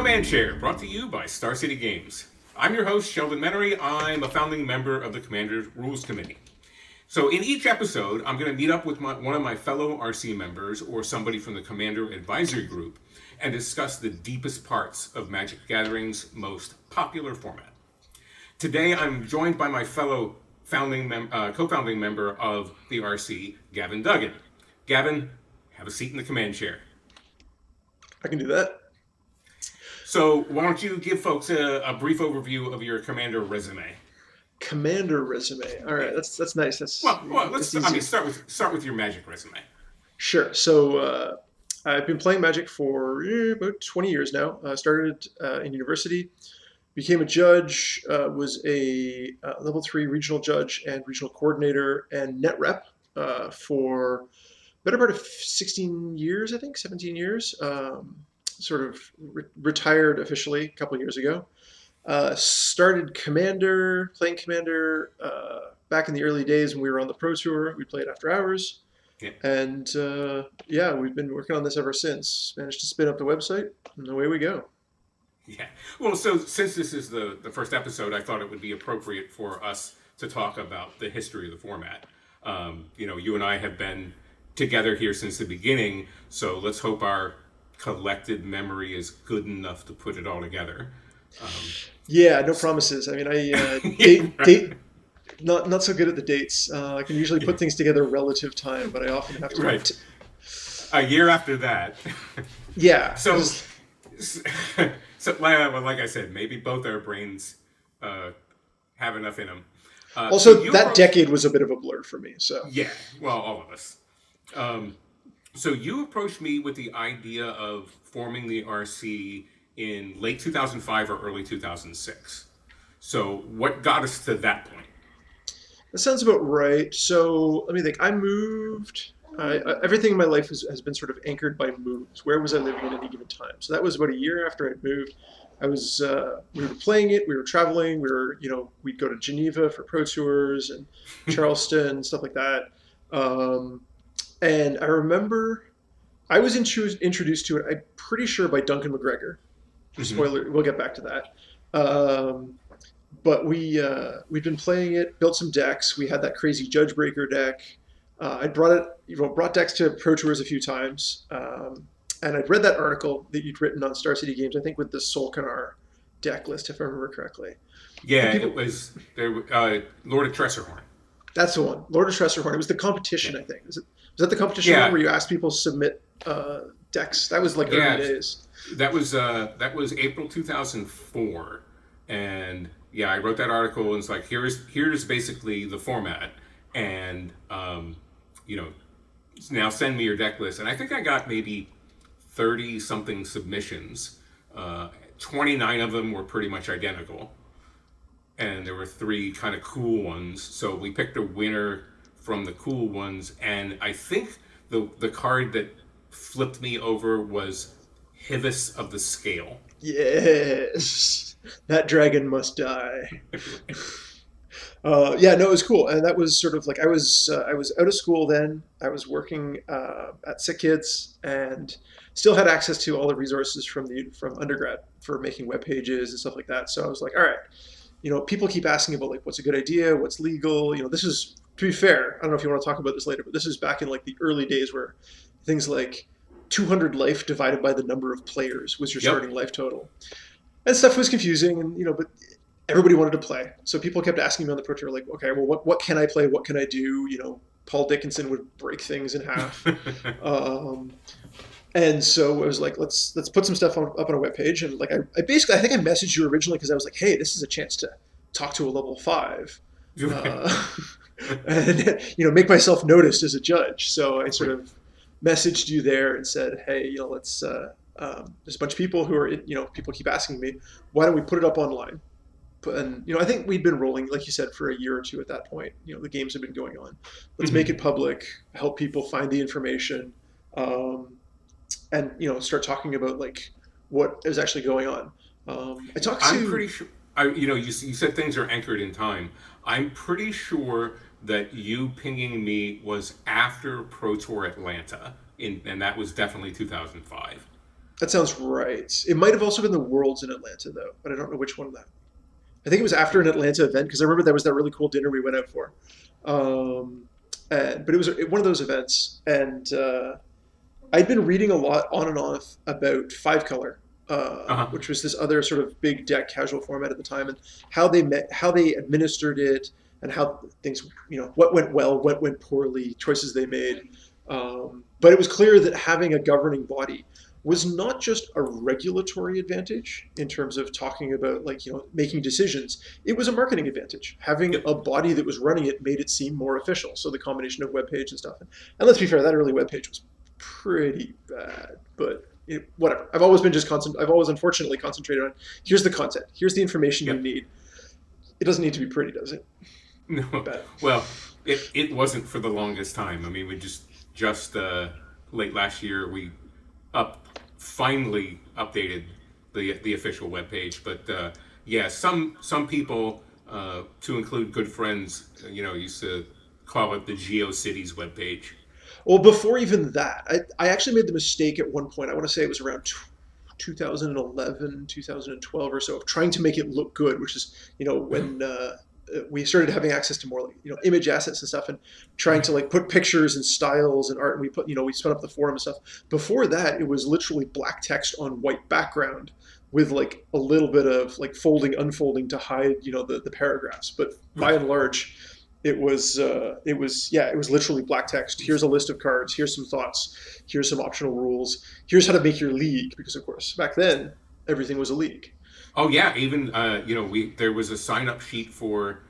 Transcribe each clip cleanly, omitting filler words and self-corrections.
Command Chair, brought to you by Star City Games. I'm your host, Sheldon Menery. I'm a founding member of the Commander Rules Committee. So in each episode, I'm going to meet up with one of my fellow RC members or somebody from the Commander Advisory Group and discuss the deepest parts of Magic the Gathering's most popular format. Today, I'm joined by my fellow co-founding member of the RC, Gavin Duggan. Gavin, have a seat in the command chair. I can do that. So why don't you give folks a brief overview of your Commander resume? Commander resume. All right, that's nice. Start with your Magic resume. Sure. So I've been playing Magic for about 20 years now. Started in university, became a judge, was a level 3 regional judge and regional coordinator and net rep for better part of 16 years, I think, 17 years. Sort of retired officially a couple of years ago. Started playing Commander back in the early days when we were on the Pro Tour. We played after hours. Yeah. And we've been working on this ever since. Managed to spin up the website, and away we go. Yeah. Well, so since this is the first episode, I thought it would be appropriate for us to talk about the history of the format. You and I have been together here since the beginning, so let's hope our collected memory is good enough to put it all together. No promises. I mean, date not so good at the dates. I can usually put things together relative time, but I often have to right. A year after that. Yeah. So like I said, maybe both our brains have enough in them. Also, that decade was a bit of a blur for me. So yeah, well, all of us. So you approached me with the idea of forming the RC in late 2005 or early 2006. So what got us to that point? That sounds about right. So let me think. I moved. Everything in my life has been sort of anchored by moves. Where was I living at any given time? So that was about a year after I'd moved. We were playing it. We were traveling. We'd go to Geneva for pro tours and Charleston, stuff like that. And I remember I was introduced to it, I'm pretty sure, by Duncan McGregor. Spoiler, we'll get back to that. But we'd been playing it, built some decks. We had that crazy Judge Breaker deck. I brought decks to Pro Tours a few times. And I'd read that article that you'd written on Star City Games, I think with the Solkanar deck list, if I remember correctly. Yeah, it was Lord of Tressorhorn. That's the one, Lord of Tressorhorn. It was the competition, I think. Was that the competition one where you asked people to submit decks? That was like early days. That was April 2004, and I wrote that article and it's like here's basically the format, and now send me your deck list. And I think I got maybe 30 something submissions. 29 of them were pretty much identical, and there were 3 kind of cool ones. So we picked a winner from the cool ones, and I think the card that flipped me over was Hexxus of the Scale. Yes, that dragon must die. It was cool, and that was sort of like I was out of school then. I was working at Sick Kids and still had access to all the resources from undergrad for making web pages and stuff like that. So I was like, all right, people keep asking about like what's a good idea, what's legal. This is, to be fair, I don't know if you want to talk about this later, but this is back in like the early days where things like 200 life divided by the number of players was your starting life total. And stuff was confusing, and but everybody wanted to play. So people kept asking me on the Pro Tour, like, okay, well, what can I play? What can I do? Paul Dickinson would break things in half. And so I was like, let's put some stuff up on a webpage. And like, I think I messaged you originally because I was like, hey, this is a chance to talk to a level 5. And make myself noticed as a judge. So I sort of messaged you there and said, hey, let's there's a bunch of people who are people keep asking me, why don't we put it up online? And I think we'd been rolling, like you said, for a year or two at that point. The games have been going on. Let's make it public, help people find the information, and start talking about like what is actually going on. I'm pretty sure. You said things are anchored in time. I'm pretty sure that you pinging me was after Pro Tour Atlanta, and that was definitely 2005. That sounds right. It might have also been the Worlds in Atlanta though, but I don't know which one of that. I think it was after an Atlanta event because I remember there was that really cool dinner we went out for. Um, but it was one of those events, and I'd been reading a lot on and off about Five Color, Uh-huh. which was this other sort of big deck casual format at the time, and how they met, how they administered it, and how things, what went well, what went poorly, choices they made. But it was clear that having a governing body was not just a regulatory advantage in terms of talking about like making decisions. It was a marketing advantage. Having Yep. a body that was running it made it seem more official. So the combination of web page and stuff. And let's be fair, that early web page was pretty bad, but whatever. I've always been just constant. I've always unfortunately concentrated on here's the content, here's the information you Yep. need. It doesn't need to be pretty, does it? No. Bad. Well, it wasn't for the longest time. I mean, we just late last year we up finally updated the official webpage. But yeah, some people, to include good friends, used to call it the GeoCities webpage. Well, before even that, I actually made the mistake at one point. I want to say it was around 2011, 2012 or so, of trying to make it look good, which is, when we started having access to more like, image assets and stuff, and trying to like put pictures and styles and art. And we put, we spun up the forum and stuff. Before that, it was literally black text on white background with like a little bit of like folding, unfolding to hide, the paragraphs. But by and large, it was literally black text. Here's a list of cards. Here's some thoughts. Here's some optional rules. Here's how to make your league, because of course back then everything was a league. Oh yeah, even we there was a sign up sheet for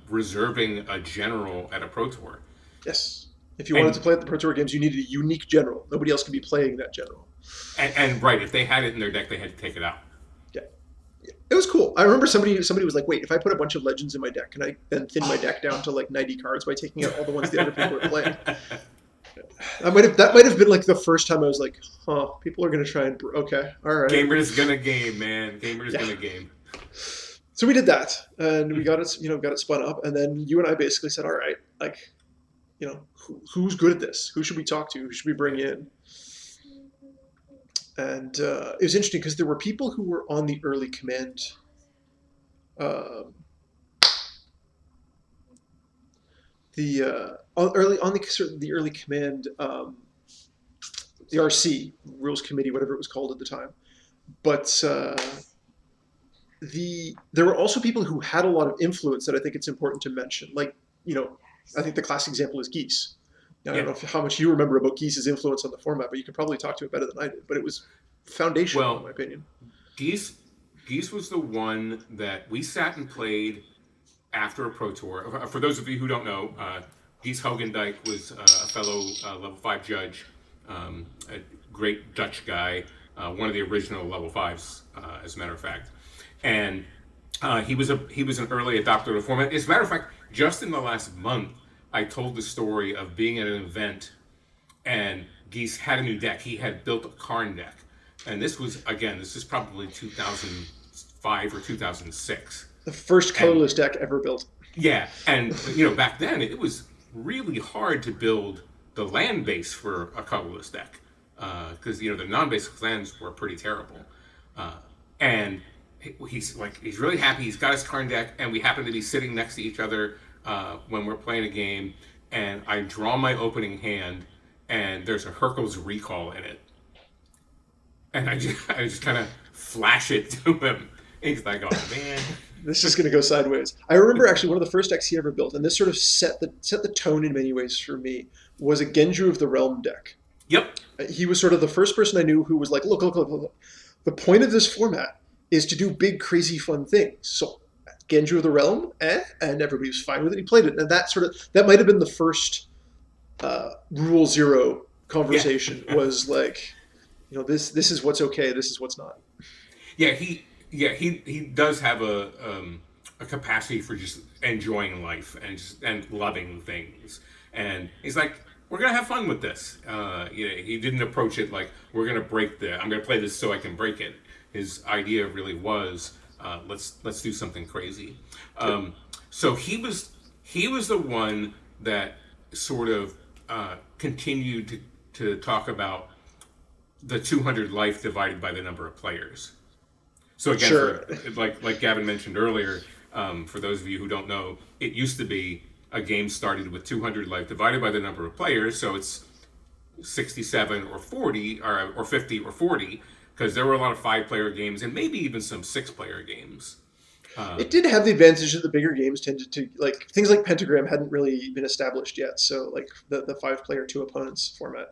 reserving a general at a pro tour, Yes. If you wanted and to play at the Pro Tour games, you needed a unique general. Nobody else could be playing that general. and right, if they had it in their deck, they had to take it out. Yeah. It was cool. I remember somebody was like, "Wait, if I put a bunch of legends in my deck, can I then thin my deck down to like 90 cards by taking out all the ones the other people are playing?" That might have been like the first time I was like, "Huh, people are going to try and okay, all right." Gamer's gonna game, man. Gamer's Yeah. gonna game. So we did that, and we got it spun up, and then you and I basically said, "All right, like, who's good at this? Who should we talk to? Who should we bring in?" And it was interesting because there were people who were on the early command, um, the early command, the RC rules committee, whatever it was called at the time. But there were also people who had a lot of influence that I think it's important to mention. Like, I think the classic example is Geese. I don't Yeah. know how much you remember about Geese's influence on the format, but you can probably talk to it better than I did. But it was foundational, in my Well, opinion. Geese Geese was the one that we sat and played after a pro tour. For those of you who don't know, Geese Hogendijk was a fellow level 5 judge, a great Dutch guy, one of the original level 5s, as a matter of fact. And he was an early adopter of the format. As a matter of fact, just in the last month, I told the story of being at an event and Geese had a new deck. He had built a Karn deck. And this is probably 2005 or 2006. The first And colorless deck ever built. yeah, and back then it was really hard to build the land base for a colorless deck because the non-basic lands were pretty terrible. And he's really happy. He's got his Karn deck, and we happen to be sitting next to each other when we're playing a game. And I draw my opening hand, and there's a Hercules Recall in it, and I just kind of flash it to him. He's like, "Oh man." This is going to go sideways. I remember actually one of the first decks he ever built, and this sort of set the tone in many ways for me, was a Genju of the Realm deck. Yep. He was sort of the first person I knew who was like, look, look, look, look. The point of this format is to do big, crazy, fun things. So Genju of the Realm, and everybody was fine with it. He played it, and that might have been the first Rule Zero Yeah. conversation. Was like, this is what's okay, this is what's not. Yeah, he does have a capacity for just enjoying life and loving things, and he's like, we're gonna have fun with this. He didn't approach it like we're gonna I'm gonna play this so I can break it. His idea really was let's do something crazy. So he was the one that sort of continued to talk about the 200 life divided by the number of players. So again, Sure. like Gavin mentioned earlier, for those of you who don't know, it used to be a game started with 200 life divided by the number of players. So it's 67 or 40 or 50 or 40, because there were a lot of 5-player games and maybe even some 6-player games. It did have the advantage that the bigger games tended to, like, things like Pentagram hadn't really been established yet. So like the 5-player 2 opponents format.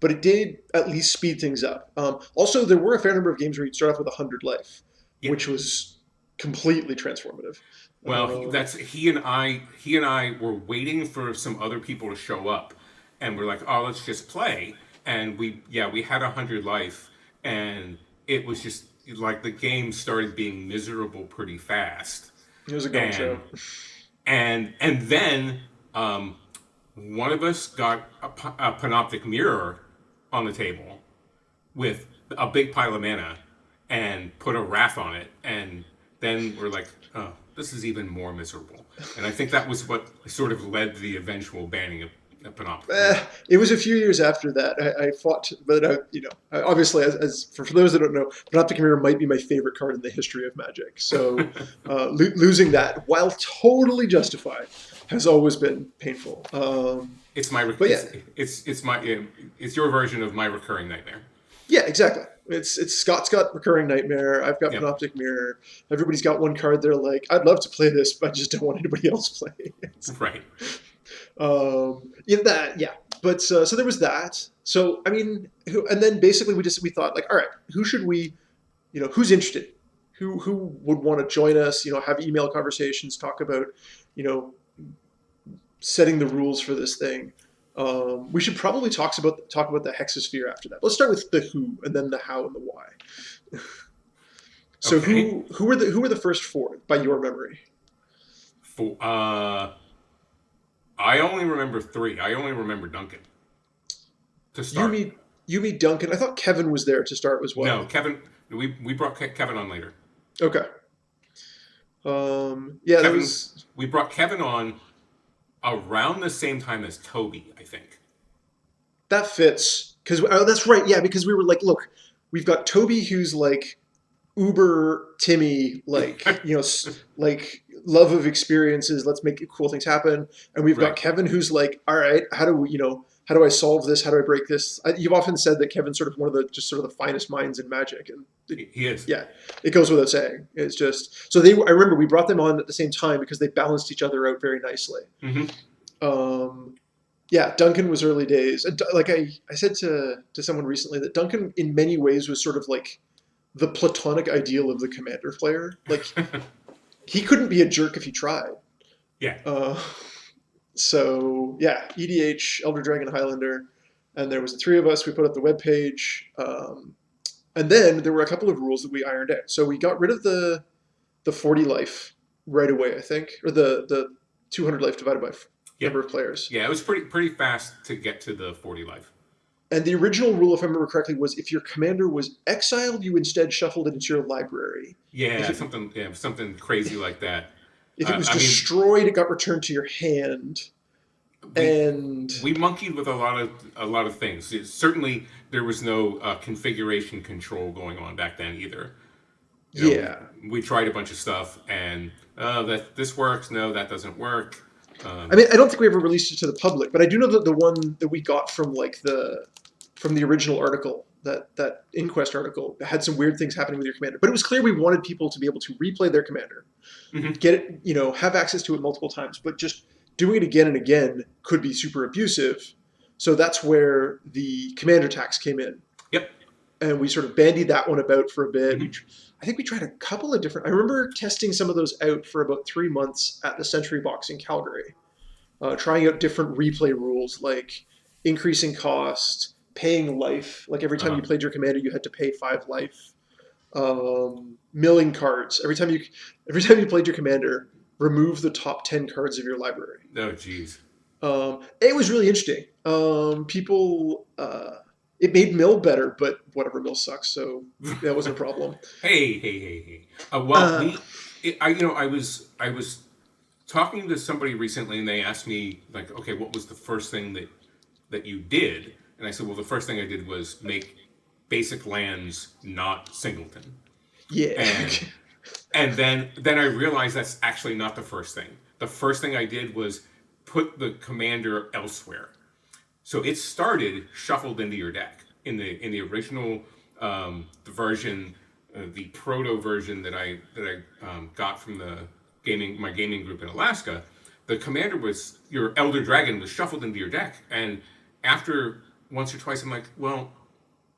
But it did at least speed things up. Also, there were a fair number of games where you'd start off with 100 life, Yeah. which was completely transformative. Well, he and I were waiting for some other people to show up, and we're like, oh, let's just play. And we had 100 life, and it was just like the game started being miserable pretty fast. It was a gong show. And then one of us got a panoptic mirror on the table with a big pile of mana and put a wrath on it, and then we're like, oh, this is even more miserable. And I think that was what sort of led to the eventual banning of panoptic. It was a few years after that. I fought, but obviously, as for those that don't know, Panoptic Mirror might be my favorite card in the history of Magic. So losing that, while totally justified, has always been painful. It's my, it's your version of my recurring nightmare. Yeah, exactly. Scott's got Recurring Nightmare. I've got Panoptic Mirror. Everybody's got one card. They're like, I'd love to play this, but I just don't want anybody else playing it. Right. But so there was that. So I mean, and then basically we thought, like, all right, who should we, who's interested, who would want to join us, have email conversations, talk about, setting the rules for this thing. We should probably talk about the Hexxus after that. Let's start with the who, and then the how and the why. So okay. who were the first 4 by your memory? I only remember 3. I only remember Duncan to start. You mean Duncan? I thought Kevin was there to start as well. No, Kevin. We brought Kevin on later. Okay. We brought Kevin on around the same time as Toby, I think. That fits, because that's right. Yeah, because we were like, look, we've got Toby, who's like uber Timmy, like like love of experiences. Let's make cool things happen. And we've got Kevin, who's like, all right, how do I solve this? How do I break this? You've often said that Kevin's sort of one of the finest minds in Magic, and he is. Yeah, it goes without saying. It's just so I remember we brought them on at the same time because they balanced each other out very nicely. Mm-hmm. Duncan was early days. And like I said to someone recently that Duncan in many ways was sort of like the platonic ideal of the commander player. Like he couldn't be a jerk if he tried. Yeah. EDH, Elder Dragon, Highlander, and there was the 3 of us. We put up the webpage, and then there were a couple of rules that we ironed out. So we got rid of the 40 life right away, I think, or the 200 life divided by number of players. Yeah, it was pretty fast to get to the 40 life. And the original rule, if I remember correctly, was if your commander was exiled, you instead shuffled it into your library. Yeah, something crazy like that. If it was destroyed, it got returned to your hand. We monkeyed with a lot of things. Certainly, there was no configuration control going on back then either. We tried a bunch of stuff, and that this works. No, that doesn't work. I don't think we ever released it to the public, but I do know that the one that we got from the original article, that Inquest article, had some weird things happening with your commander. But it was clear we wanted people to be able to replay their commander, get it, have access to it multiple times, but just doing it again and again could be super abusive. So that's where the commander tax came in. Yep. And we sort of bandied that one about for a bit. I think we tried a couple of different... I remember testing some of those out for about 3 months at the Century Box in Calgary, trying out different replay rules like increasing cost, paying life. Like every time you played your commander, you had to pay 5 life. Milling cards. Every time you played your commander, remove the top 10 cards of your library. Oh, jeez. It was really interesting. It made Mill better, but whatever, Mill sucks, so that wasn't a problem. Hey. I was talking to somebody recently, and they asked me, like, okay, what was the first thing that you did? And I said, well, the first thing I did was make basic lands, not singleton. Yeah. And then I realized that's actually not the first thing. The first thing I did was put the commander elsewhere. So it started shuffled into your deck in the original the version, the proto version that I got from my gaming group in Alaska. The commander was your Elder Dragon was shuffled into your deck, and after once or twice, I'm like, well,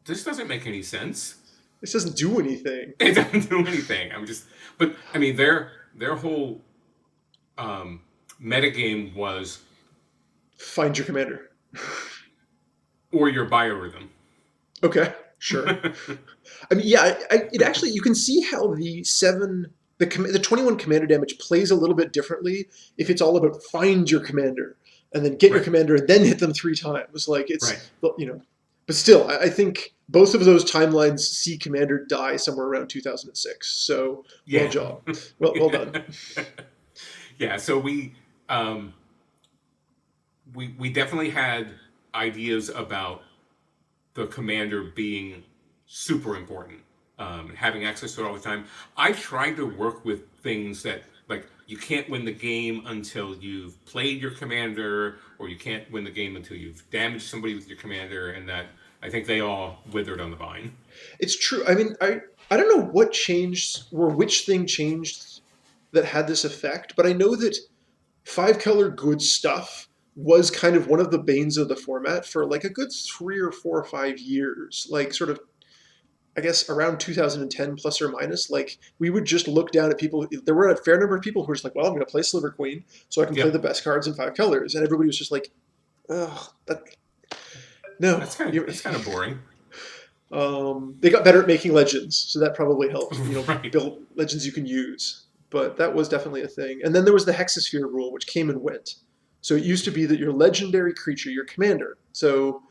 this doesn't make any sense. This doesn't do anything. It doesn't do anything. But I mean, their whole metagame was find your commander. Or your biorhythm. Okay, sure. I mean, yeah, it actually, you can see how the 21 commander damage plays a little bit differently if it's all about find your commander and then get your commander and then hit them 3 times. Like, it's, but still, I think both of those timelines see commander die somewhere around 2006. So, well job. Well done. Yeah, so we definitely had ideas about the commander being super important, having access to it all the time. I tried to work with things that, like, you can't win the game until you've played your commander, or you can't win the game until you've damaged somebody with your commander, and that I think they all withered on the vine. It's true. I mean, I don't know what changed or which thing changed that had this effect, but I know that 5-color good stuff was kind of one of the banes of the format for like a good 3 or 4 or 5 years, like sort of, I guess, around 2010 plus or minus. Like, we would just look down at people. There were a fair number of people who were just like, well, I'm going to play Sliver Queen so I can play the best cards in 5 colors. And everybody was just like, oh, no. That's kind of boring. They got better at making legends, so that probably helped, build legends you can use. But that was definitely a thing. And then there was the Hexxus rule, which came and went. So it used to be that your legendary creature, your commander. So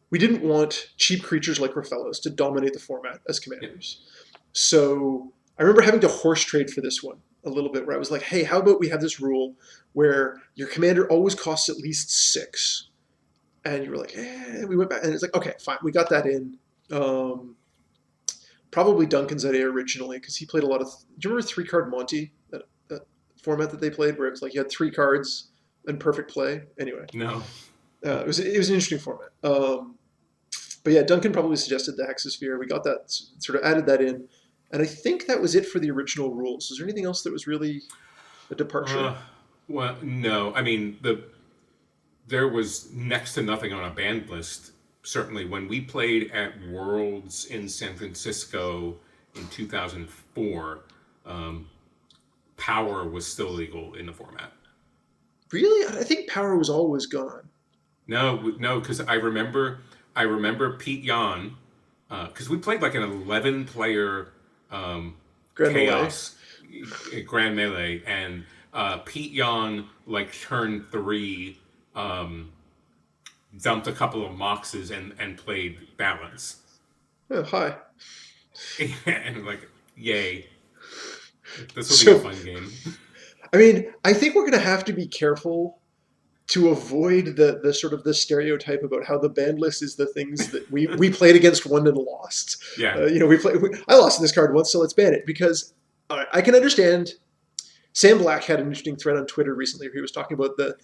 we didn't want cheap creatures like Raphellos to dominate the format as commanders. Yeah. So I remember having to horse trade for this one a little bit, where I was like, hey, how about we have this rule where your commander always costs at least 6? And you were like, we went back. And it's like, okay, fine. We got that in. Probably Duncan's idea originally, because he played a lot of... Do you remember 3-card Monty? That format that they played, where it was like you had 3 cards and perfect play. Anyway, no, it was an interesting format. But yeah, Duncan probably suggested the Hexxus. We got that, sort of added that in, and I think that was it for the original rules. Is there anything else that was really a departure? Well, no. I mean, there was next to nothing on a banned list. Certainly, when we played at Worlds in San Francisco in 2004, Power was still legal in the format. Really? I think Power was always gone. No, because I remember Pete Yan, because we played like an 11-player Chaos Grand Melee, and Pete Yan, like turn 3, dumped a couple of Moxes and played Balance. Oh, hi. And like, yay. This will be a fun game. I mean, I think we're going to have to be careful to avoid the sort of the stereotype about how the banned list is the things that we played against, won and lost. Yeah. I lost in this card once, so let's ban it, because I can understand. Sam Black had an interesting thread on Twitter recently where he was talking about the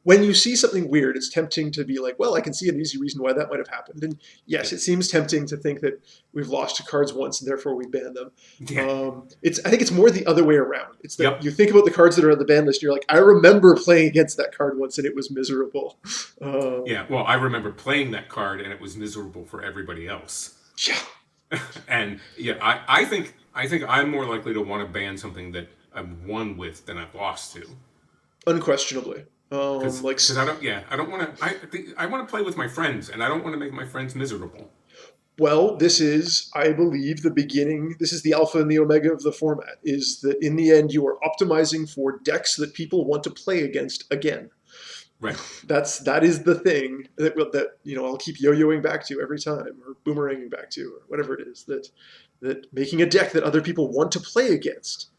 when you see something weird, it's tempting to be like, well, I can see an easy reason why that might have happened. And yes, it seems tempting to think that we've lost to cards once and therefore we ban them. Yeah. I think it's more the other way around. It's that you think about the cards that are on the ban list, and you're like, I remember playing against that card once and it was miserable. Yeah, well, I remember playing that card and it was miserable for everybody else. Yeah. And yeah, I think I'm more likely to want to ban something that I've won with than I've lost to. Unquestionably. Because I don't want to. I want to play with my friends, and I don't want to make my friends miserable. Well, this is, I believe, the beginning. This is the alpha and the omega of the format. Is that in the end you are optimizing for decks that people want to play against again. Right. That is the thing that I'll keep yo-yoing back to every time, or boomeranging back to, or whatever it is. That making a deck that other people want to play against.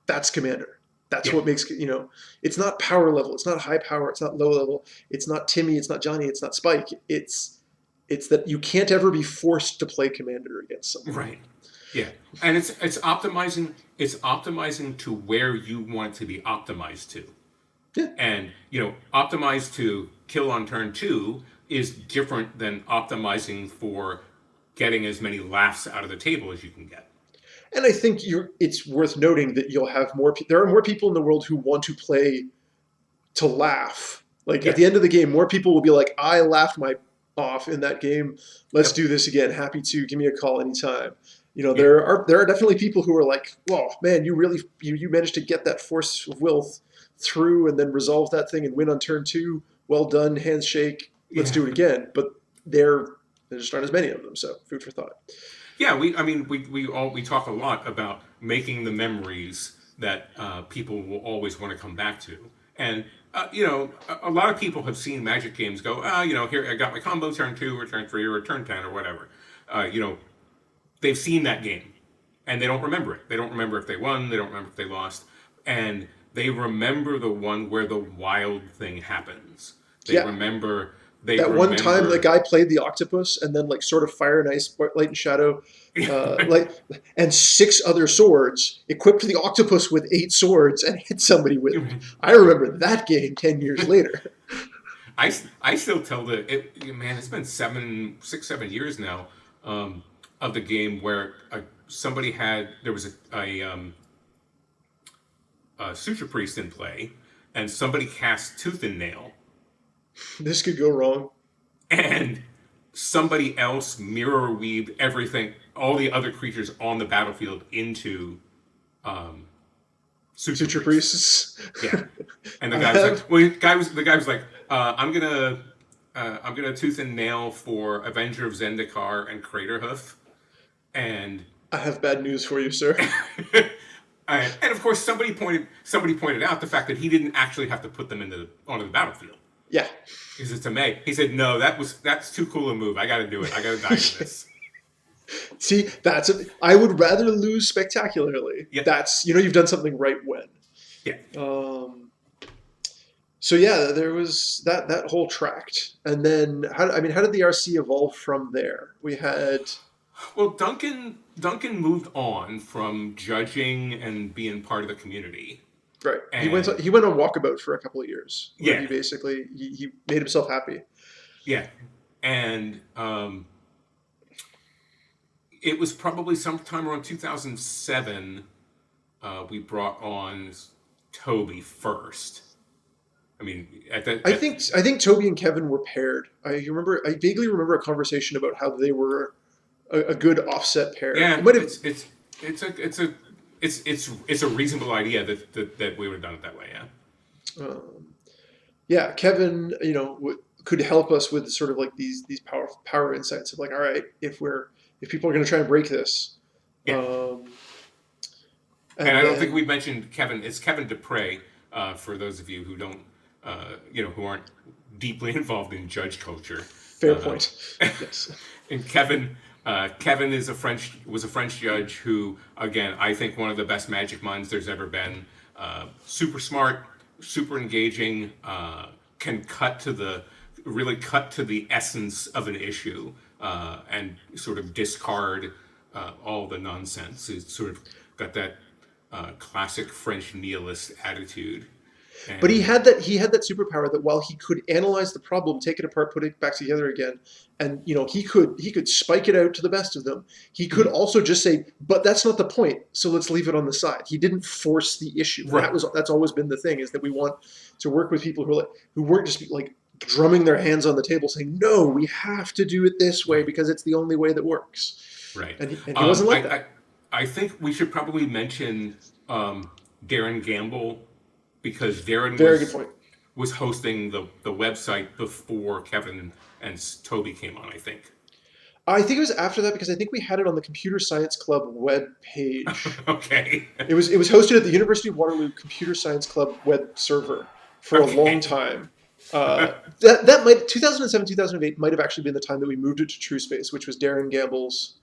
That's Commander. That's what makes, it's not power level. It's not high power. It's not low level. It's not Timmy. It's not Johnny. It's not Spike. It's it's that you can't ever be forced to play Commander against someone. Right. Yeah. And it's optimizing to where you want it to be optimized to. Yeah. And, optimized to kill on turn 2 is different than optimizing for getting as many laughs out of the table as you can get. And I think it's worth noting that you'll have there are more people in the world who want to play to laugh. Like at the end of the game, more people will be like, I laughed my off in that game. Let's do this again. Happy to. Give me a call anytime. There are definitely people who are like, "Whoa, man, you really you managed to get that force of will through and then resolve that thing and win on turn 2. Well done, handshake. Let's do it again." But there just aren't as many of them. So food for thought. Yeah, we talk a lot about making the memories that people will always want to come back to, and a lot of people have seen Magic games go, here I got my combo turn 2 or turn 3 or turn 10 or whatever. They've seen that game, and they don't remember it. They don't remember if they won. They don't remember if they lost, and they remember the one where the wild thing happens. They remember. One time the guy played the octopus and then like sort of fire and ice, light and shadow, and 6 other swords, equipped the octopus with 8 swords and hit somebody with it. I remember that game 10 years later. I still tell it's been 7 years now of the game where there was a Suture Priest in play, and somebody cast Tooth and Nail. This could go wrong. And somebody else mirror weaved everything, all the other creatures on the battlefield into Suture Priests. Yeah. And the guy was like, I'm gonna Tooth and Nail for Avenger of Zendikar and Craterhoof. And I have bad news for you, sir. and of course somebody pointed out the fact that he didn't actually have to put them onto the battlefield. Yeah. Because it's a May. He said, no, that's too cool a move. I got to do it. I got to die with this. See, I would rather lose spectacularly. Yep. That's, you've done something right when. Yeah. So yeah, there was that whole tract. And then, how did the RC evolve from there? We had... Well, Duncan moved on from judging and being part of the community. Right. And he went on walkabout for a couple of years. Yeah. He basically he made himself happy. Yeah. And it was probably sometime around 2007 we brought on Toby first. I mean, I think Toby and Kevin were paired. I vaguely remember a conversation about how they were a good offset pair. Yeah. It's a reasonable idea that we would have done it that way. Yeah. Kevin, could help us with sort of like these power insights of like, all right, if people are going to try and break this. Yeah. And I don't think we mentioned Kevin. It's Kevin Dupre, for those of you who don't, who aren't deeply involved in judge culture. Fair point. Yes. And Kevin was a French judge who, again, I think one of the best Magic minds there's ever been. Super smart, super engaging, can really cut to the essence of an issue, and sort of discard all the nonsense. He's sort of got that classic French nihilist attitude. But he had that superpower that while he could analyze the problem, take it apart, put it back together again, and he could spike it out to the best of them. He could also just say, "But that's not the point, so let's leave it on the side." He didn't force the issue. Right. That's always been the thing, is that we want to work with people who weren't just like drumming their hands on the table saying, "No, we have to do it this way because it's the only way that works." Right. And he wasn't like that. I think we should probably mention Darren Gamble, because Darren was hosting the website before Kevin and Toby came on, I think. I think it was after that, because I think we had it on the Computer Science Club web page. Okay. It was hosted at the University of Waterloo Computer Science Club web server for a long time. That might 2007, 2008 might have actually been the time that we moved it to TrueSpace, which was Darren Gamble's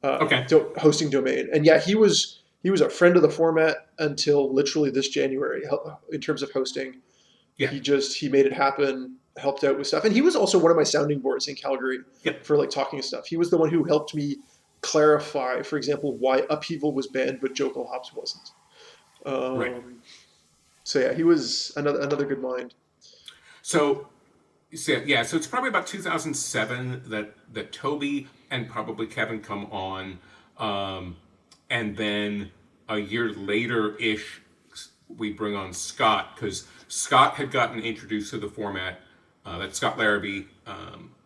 hosting domain. And yeah, he was a friend of the format until literally this January in terms of hosting. Yeah. He made it happen. helped out with stuff. And he was also one of my sounding boards in Calgary Yep. for like talking stuff. He was the one who helped me clarify, for example, why Upheaval was banned but Jokel Hops wasn't. Right. Um, so yeah, he was another good mind. So, so it's probably about 2007 that Toby and probably Kevin come on, and then a year later ish, we bring on Scott because Scott had gotten introduced to the format. That's Scott Larrabee,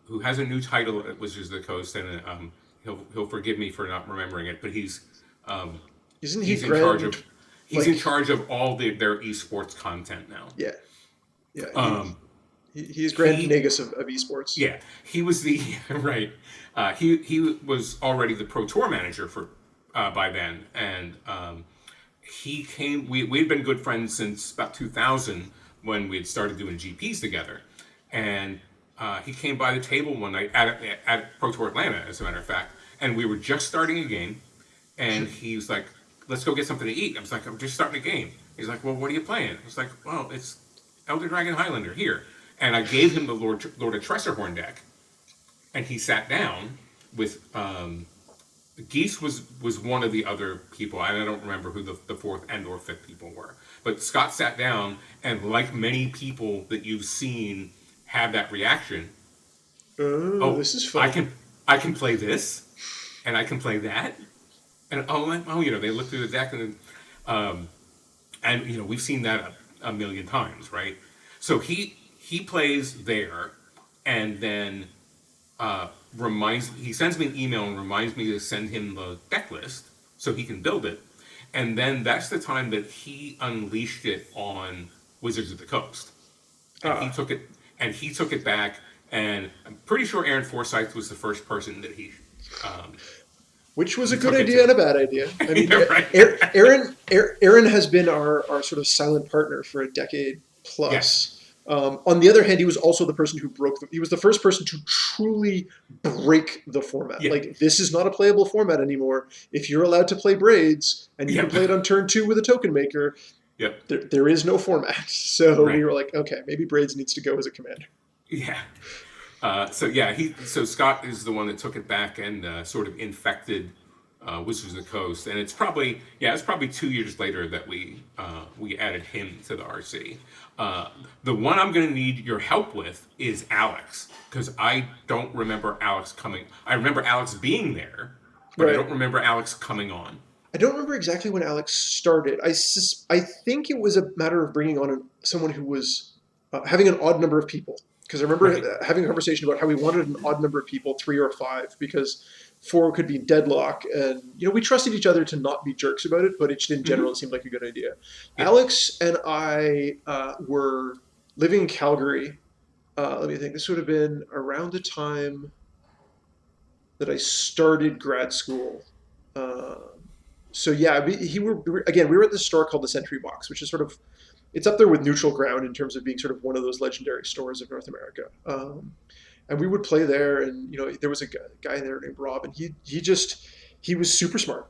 who has a new title at Wizards of the Coast, and he'll forgive me for not remembering it, but um, Isn't he he's in charge grand? of Like, all their esports content now. yeah, yeah. Um, He's Grand he Nagus of esports. Yeah, he was the right. He was already the pro tour manager for by then, and he came. We had been good friends since about 2000 when we had started doing GPs together, and he came by the table one night at Pro Tour Atlanta, as a matter of fact, and we were just starting a game, and he was like, "Let's go get something to eat." I was like, "I'm just starting a game." He's like, "Well, what are you playing?" I was like, "Well, it's Elder Dragon Highlander here." And I gave him the Lord of Tressorhorn deck, and he sat down with Geese was one of the other people. I don't remember who the fourth and or fifth people were, but Scott sat down, and like many people that you've seen have that reaction. Oh, this is fun. I can play this, and I can play that, and they look through the deck and we've seen that a million times, right? So he plays there, and then he sends me an email and reminds me to send him the deck list so he can build it, and then that's the time that he unleashed it on Wizards of the Coast, and he took it back, and I'm pretty sure Aaron Forsyth was the first person that he. Which was a good idea and a bad idea. I mean, Yeah, right. Aaron has been our sort of silent partner for a decade plus. Yes. On the other hand, he was also the person who he was the first person to truly break the format. Yeah. Like, this is not a playable format anymore. If you're allowed to play Braids and you can play it on turn 2 with a token maker, Yep. there is no format. So Right. we were like, okay, maybe Braids needs to go as a commander. Yeah. So Scott is the one that took it back and sort of infected Wizards of the Coast, and it's probably 2 years later that we added him to the RC. The one I'm going to need your help with is Alex, because I don't remember Alex coming. I remember Alex being there, but Right. I don't remember Alex coming on. I don't remember exactly when Alex started. I think it was a matter of bringing on someone who was having an odd number of people. Because I remember having a conversation about how we wanted an odd number of people, 3 or 5, because 4 could be deadlock. And, we trusted each other to not be jerks about it, but it just in general seemed like a good idea. Yeah. Alex and I were living in Calgary. Let me think. This would have been around the time that I started grad school. So yeah, we were at this store called the Sentry Box, which is sort of, it's up there with Neutral Ground in terms of being sort of one of those legendary stores of North America. And we would play there, and there was a guy there named Rob, and he was super smart,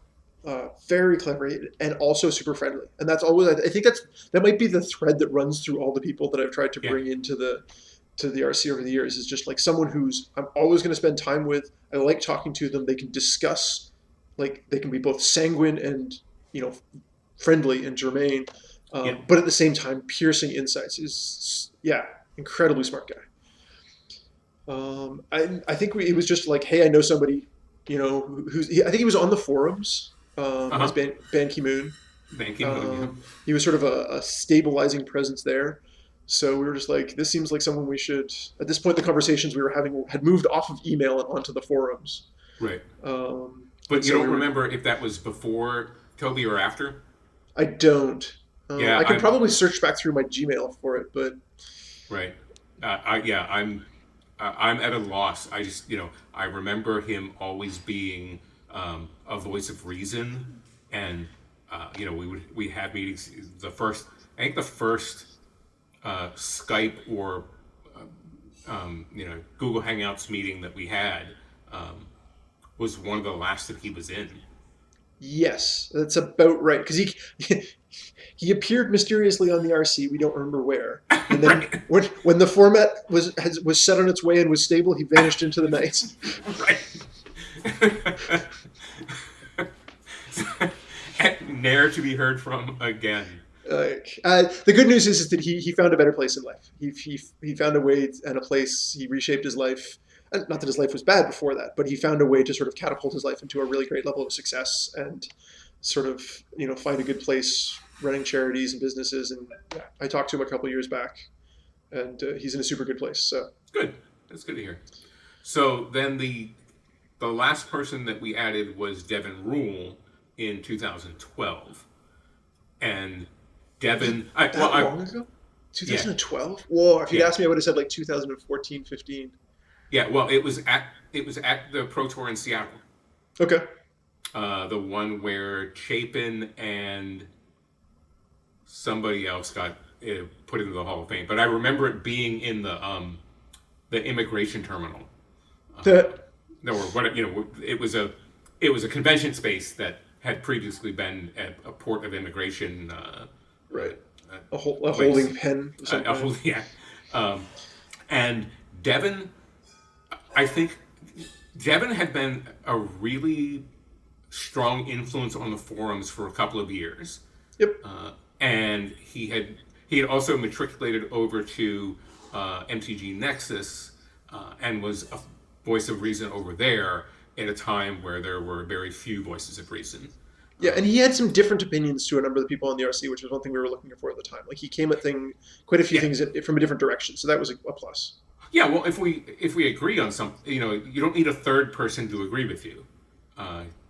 very clever, and also super friendly. And that's always, I think that might be the thread that runs through all the people that I've tried to bring into the RC over the years, is just like someone who's I'm always going to spend time with. I like talking to them. They can discuss, like they can be both sanguine and friendly and germane. But at the same time, piercing insights. Is incredibly smart guy. I think it was just like, hey, I know somebody, I think he was on the forums. Was Ban Ki-moon. Ban Ki-moon. He was sort of a stabilizing presence there. So we were just like, this seems like someone we should. At this point, the conversations we were having had moved off of email and onto the forums. Right. But you don't remember if that was before Toby or after? I don't. I can probably search back through my Gmail for it, but right. I'm at a loss. I just I remember him always being a voice of reason, and we had meetings. The first Skype or Google Hangouts meeting that we had was one of the last that he was in. Yes, that's about right. Because he appeared mysteriously on the RC. We don't remember where. And then Right. when the format was set on its way and was stable, he vanished into the night. Right. And ne'er to be heard from again. The good news is that he found a better place in life. He found a way and a place. He reshaped his life. Not that his life was bad before that, but he found a way to sort of catapult his life into a really great level of success and sort of find a good place running charities and businesses. And yeah, I talked to him a couple of years back, and he's in a super good place. So Good. That's good to hear. So then the last person that we added was Devon Rule in 2012, and Devon. long ago, 2012. Whoa! If you'd asked me, I would have said like 2014, 15. Yeah. Well, it was at the Pro Tour in Seattle. Okay. The one where Chapin and somebody else got put into the Hall of Fame. But I remember it being in the immigration terminal. No, or what it was a convention space that had previously been a port of immigration. Right. A holding pen or something. Yeah. And Devon, I think Devon had been a really strong influence on the forums for a couple of years. Yep. And he had also matriculated over to MTG Nexus and was a voice of reason over there at a time where there were very few voices of reason. Yeah, and he had some different opinions to a number of the people on the RC, which was one thing we were looking for at the time. Like he came at quite a few things from a different direction, so that was a plus. Yeah, well, if we agree on something, you don't need a third person to agree with you.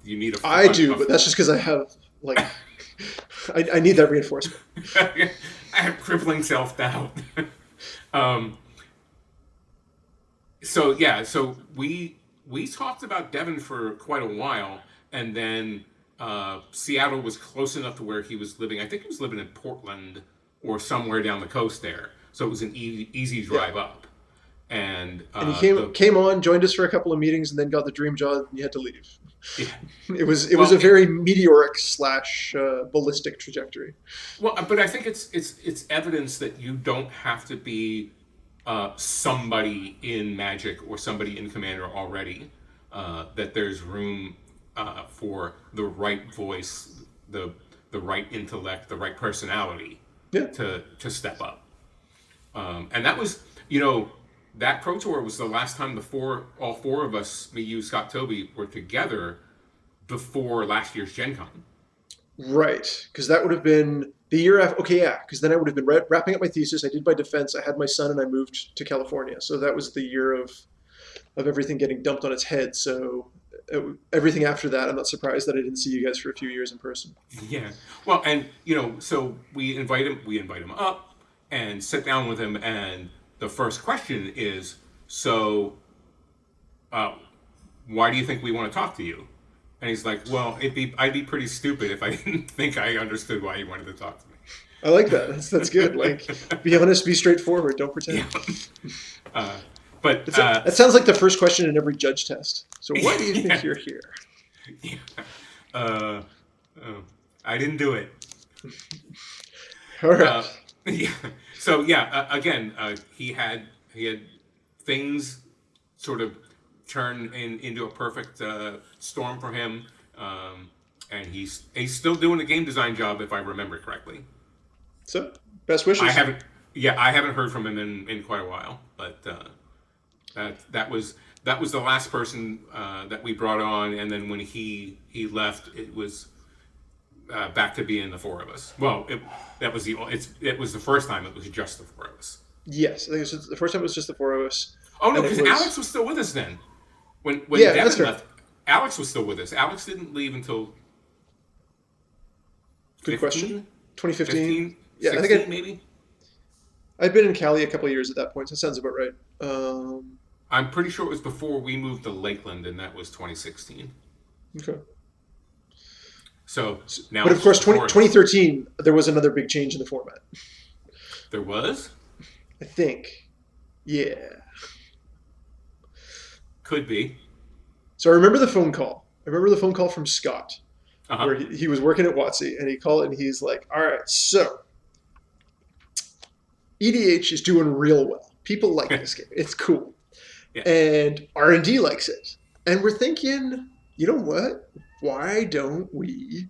You need a. I do, but that's just because I have I need that reinforcement. I have crippling self-doubt. So we talked about Devon for quite a while, and then Seattle was close enough to where he was living. I think he was living in Portland or somewhere down the coast there, so it was an easy drive up. And he came on, joined us for a couple of meetings, and then got the dream job, and he had to leave. Yeah. It was a very meteoric / ballistic trajectory. Well, but I think it's evidence that you don't have to be somebody in Magic or somebody in Commander already. That there's room for the right voice, the right intellect, the right personality to step up. And that was, that Pro Tour was the last time all four of us, me, you, Scott, Toby, were together before last year's Gen Con. Right, because that would have been the year after. Okay, yeah, because then I would have been wrapping up my thesis. I did my defense. I had my son, and I moved to California. So that was the year of everything getting dumped on its head. So everything after that, I'm not surprised that I didn't see you guys for a few years in person. Yeah, well, and so we invite him up and sit down with him, and the first question is, so why do you think we want to talk to you? And he's like, well, I'd be pretty stupid if I didn't think I understood why you wanted to talk to me. I like that. That's good. Like, be honest, be straightforward. Don't pretend. Yeah. But that sounds like the first question in every judge test. So why do you think you're here? Yeah. I didn't do it. All right. Yeah. So again, he had things sort of turn into a perfect storm for him, and he's still doing the game design job, if I remember correctly. So, best wishes. I haven't heard from him in quite a while, but that was the last person that we brought on, and then when he left, it was back to being the four of us. Well, it was the first time it was just the four of us. Yes, I think the first time it was just the four of us. Oh no, because Alex was still with us then. When Devon left, Alex was still with us. Alex didn't leave until. Good 15? question. 2015. 15, yeah, 16, I think maybe. I'd been in Cali a couple of years at that point, so that sounds about right. I'm pretty sure it was before we moved to Lakeland, and that was 2016. Okay. So now, but of course, 2013, there was another big change in the format. There was? I think. Yeah. Could be. So I remember the phone call. I remember the phone call from Scott. Uh-huh. where he was working at WotC, and he called it, and he's like, all right, so EDH is doing real well. People like this game. It's cool. Yeah. And R&D likes it. And we're thinking, you know what? Why don't we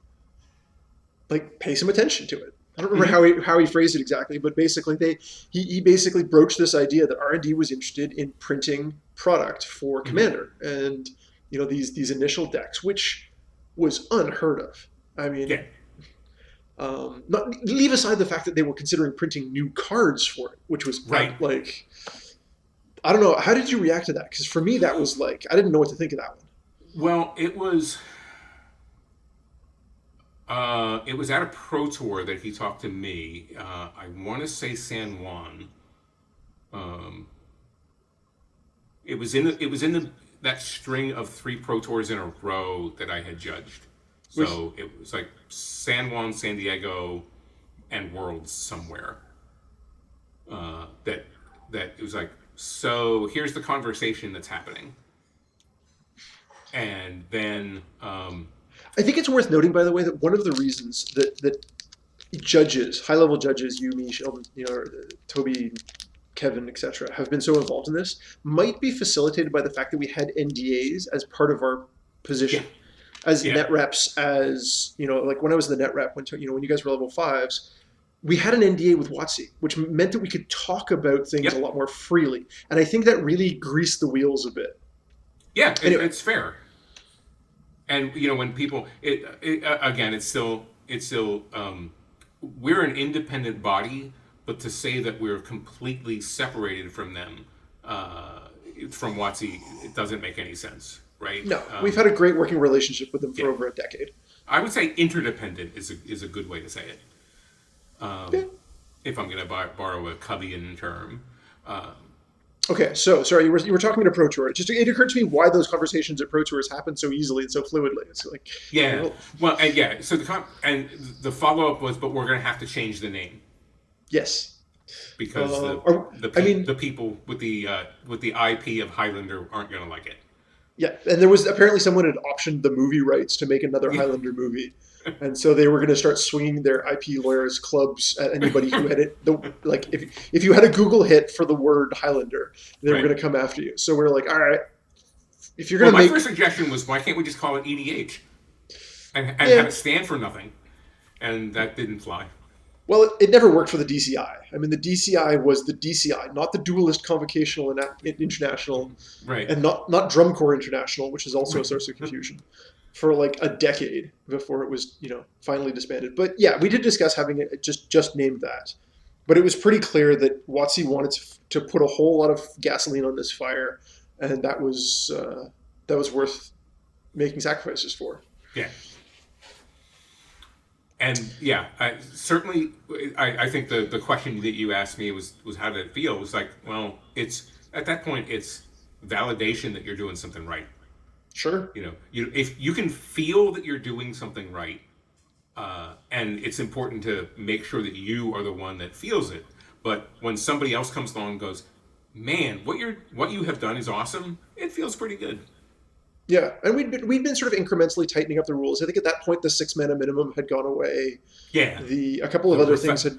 like pay some attention to it? I don't remember how he phrased it exactly, but basically he basically broached this idea that R&D was interested in printing product for Commander, and these initial decks, which was unheard of. I mean, Yeah. leave aside the fact that they were considering printing new cards for it, which was Right. like, I don't know. How did you react to that? Because for me, that was like, I didn't know what to think of that one. Well, it was at a pro tour that he talked to me. I want to say San Juan. It was in that string of 3 pro tours in a row that I had judged. So it was like San Juan, San Diego, and Worlds somewhere. That it was like, so here's the conversation that's happening. And then I think it's worth noting, by the way, that one of the reasons that judges, high-level judges, you, me, Sheldon, Toby, Kevin, etc., have been so involved in this might be facilitated by the fact that we had NDAs as part of our position. Yeah. As net reps, as like when I was the net rep, when you guys were level 5s, we had an NDA with WotC, which meant that we could talk about things a lot more freely, and I think that really greased the wheels a bit. Yeah, anyway. It's fair. And when people, again, it's still we're an independent body, but to say that we're completely separated from them, from WotC, it doesn't make any sense. Right? No, we've had a great working relationship with them for over a decade. I would say interdependent is a good way to say it. If I'm going to borrow a Cubbian term. Okay, so sorry, you were talking about Pro Tour. It occurred to me why those conversations at Pro Tours happen so easily and so fluidly. It's like So the follow up was, but we're going to have to change the name. Yes. Because the people with the IP of Highlander aren't going to like it. Yeah, and there was apparently someone had optioned the movie rights to make another Highlander movie, and so they were going to start swinging their IP lawyers clubs at anybody who had it. If you had a Google hit for the word Highlander, they were going to come after you. So we're like, all right, if you're going to my first suggestion was, why can't we just call it EDH and have it stand for nothing? And that didn't fly. Well, it never worked for the DCI. I mean, the DCI was the DCI, not the Duelist Convocational International, right? And not Drum Corps International, which is also a source of confusion, for like a decade before it was finally disbanded. But yeah, we did discuss having it just named that. But it was pretty clear that WotC wanted to put a whole lot of gasoline on this fire, and that was worth making sacrifices for. Yeah. And yeah, I think the question that you asked me was how did it feel? It was like, well, it's at that point it's validation that you're doing something right. Sure. If you can feel that you're doing something right, and it's important to make sure that you are the one that feels it. But when somebody else comes along and goes, man, what you have done is awesome, it feels pretty good. Yeah, and we'd been sort of incrementally tightening up the rules. I think at that point the 6-mana minimum had gone away. Yeah. A couple of other things had...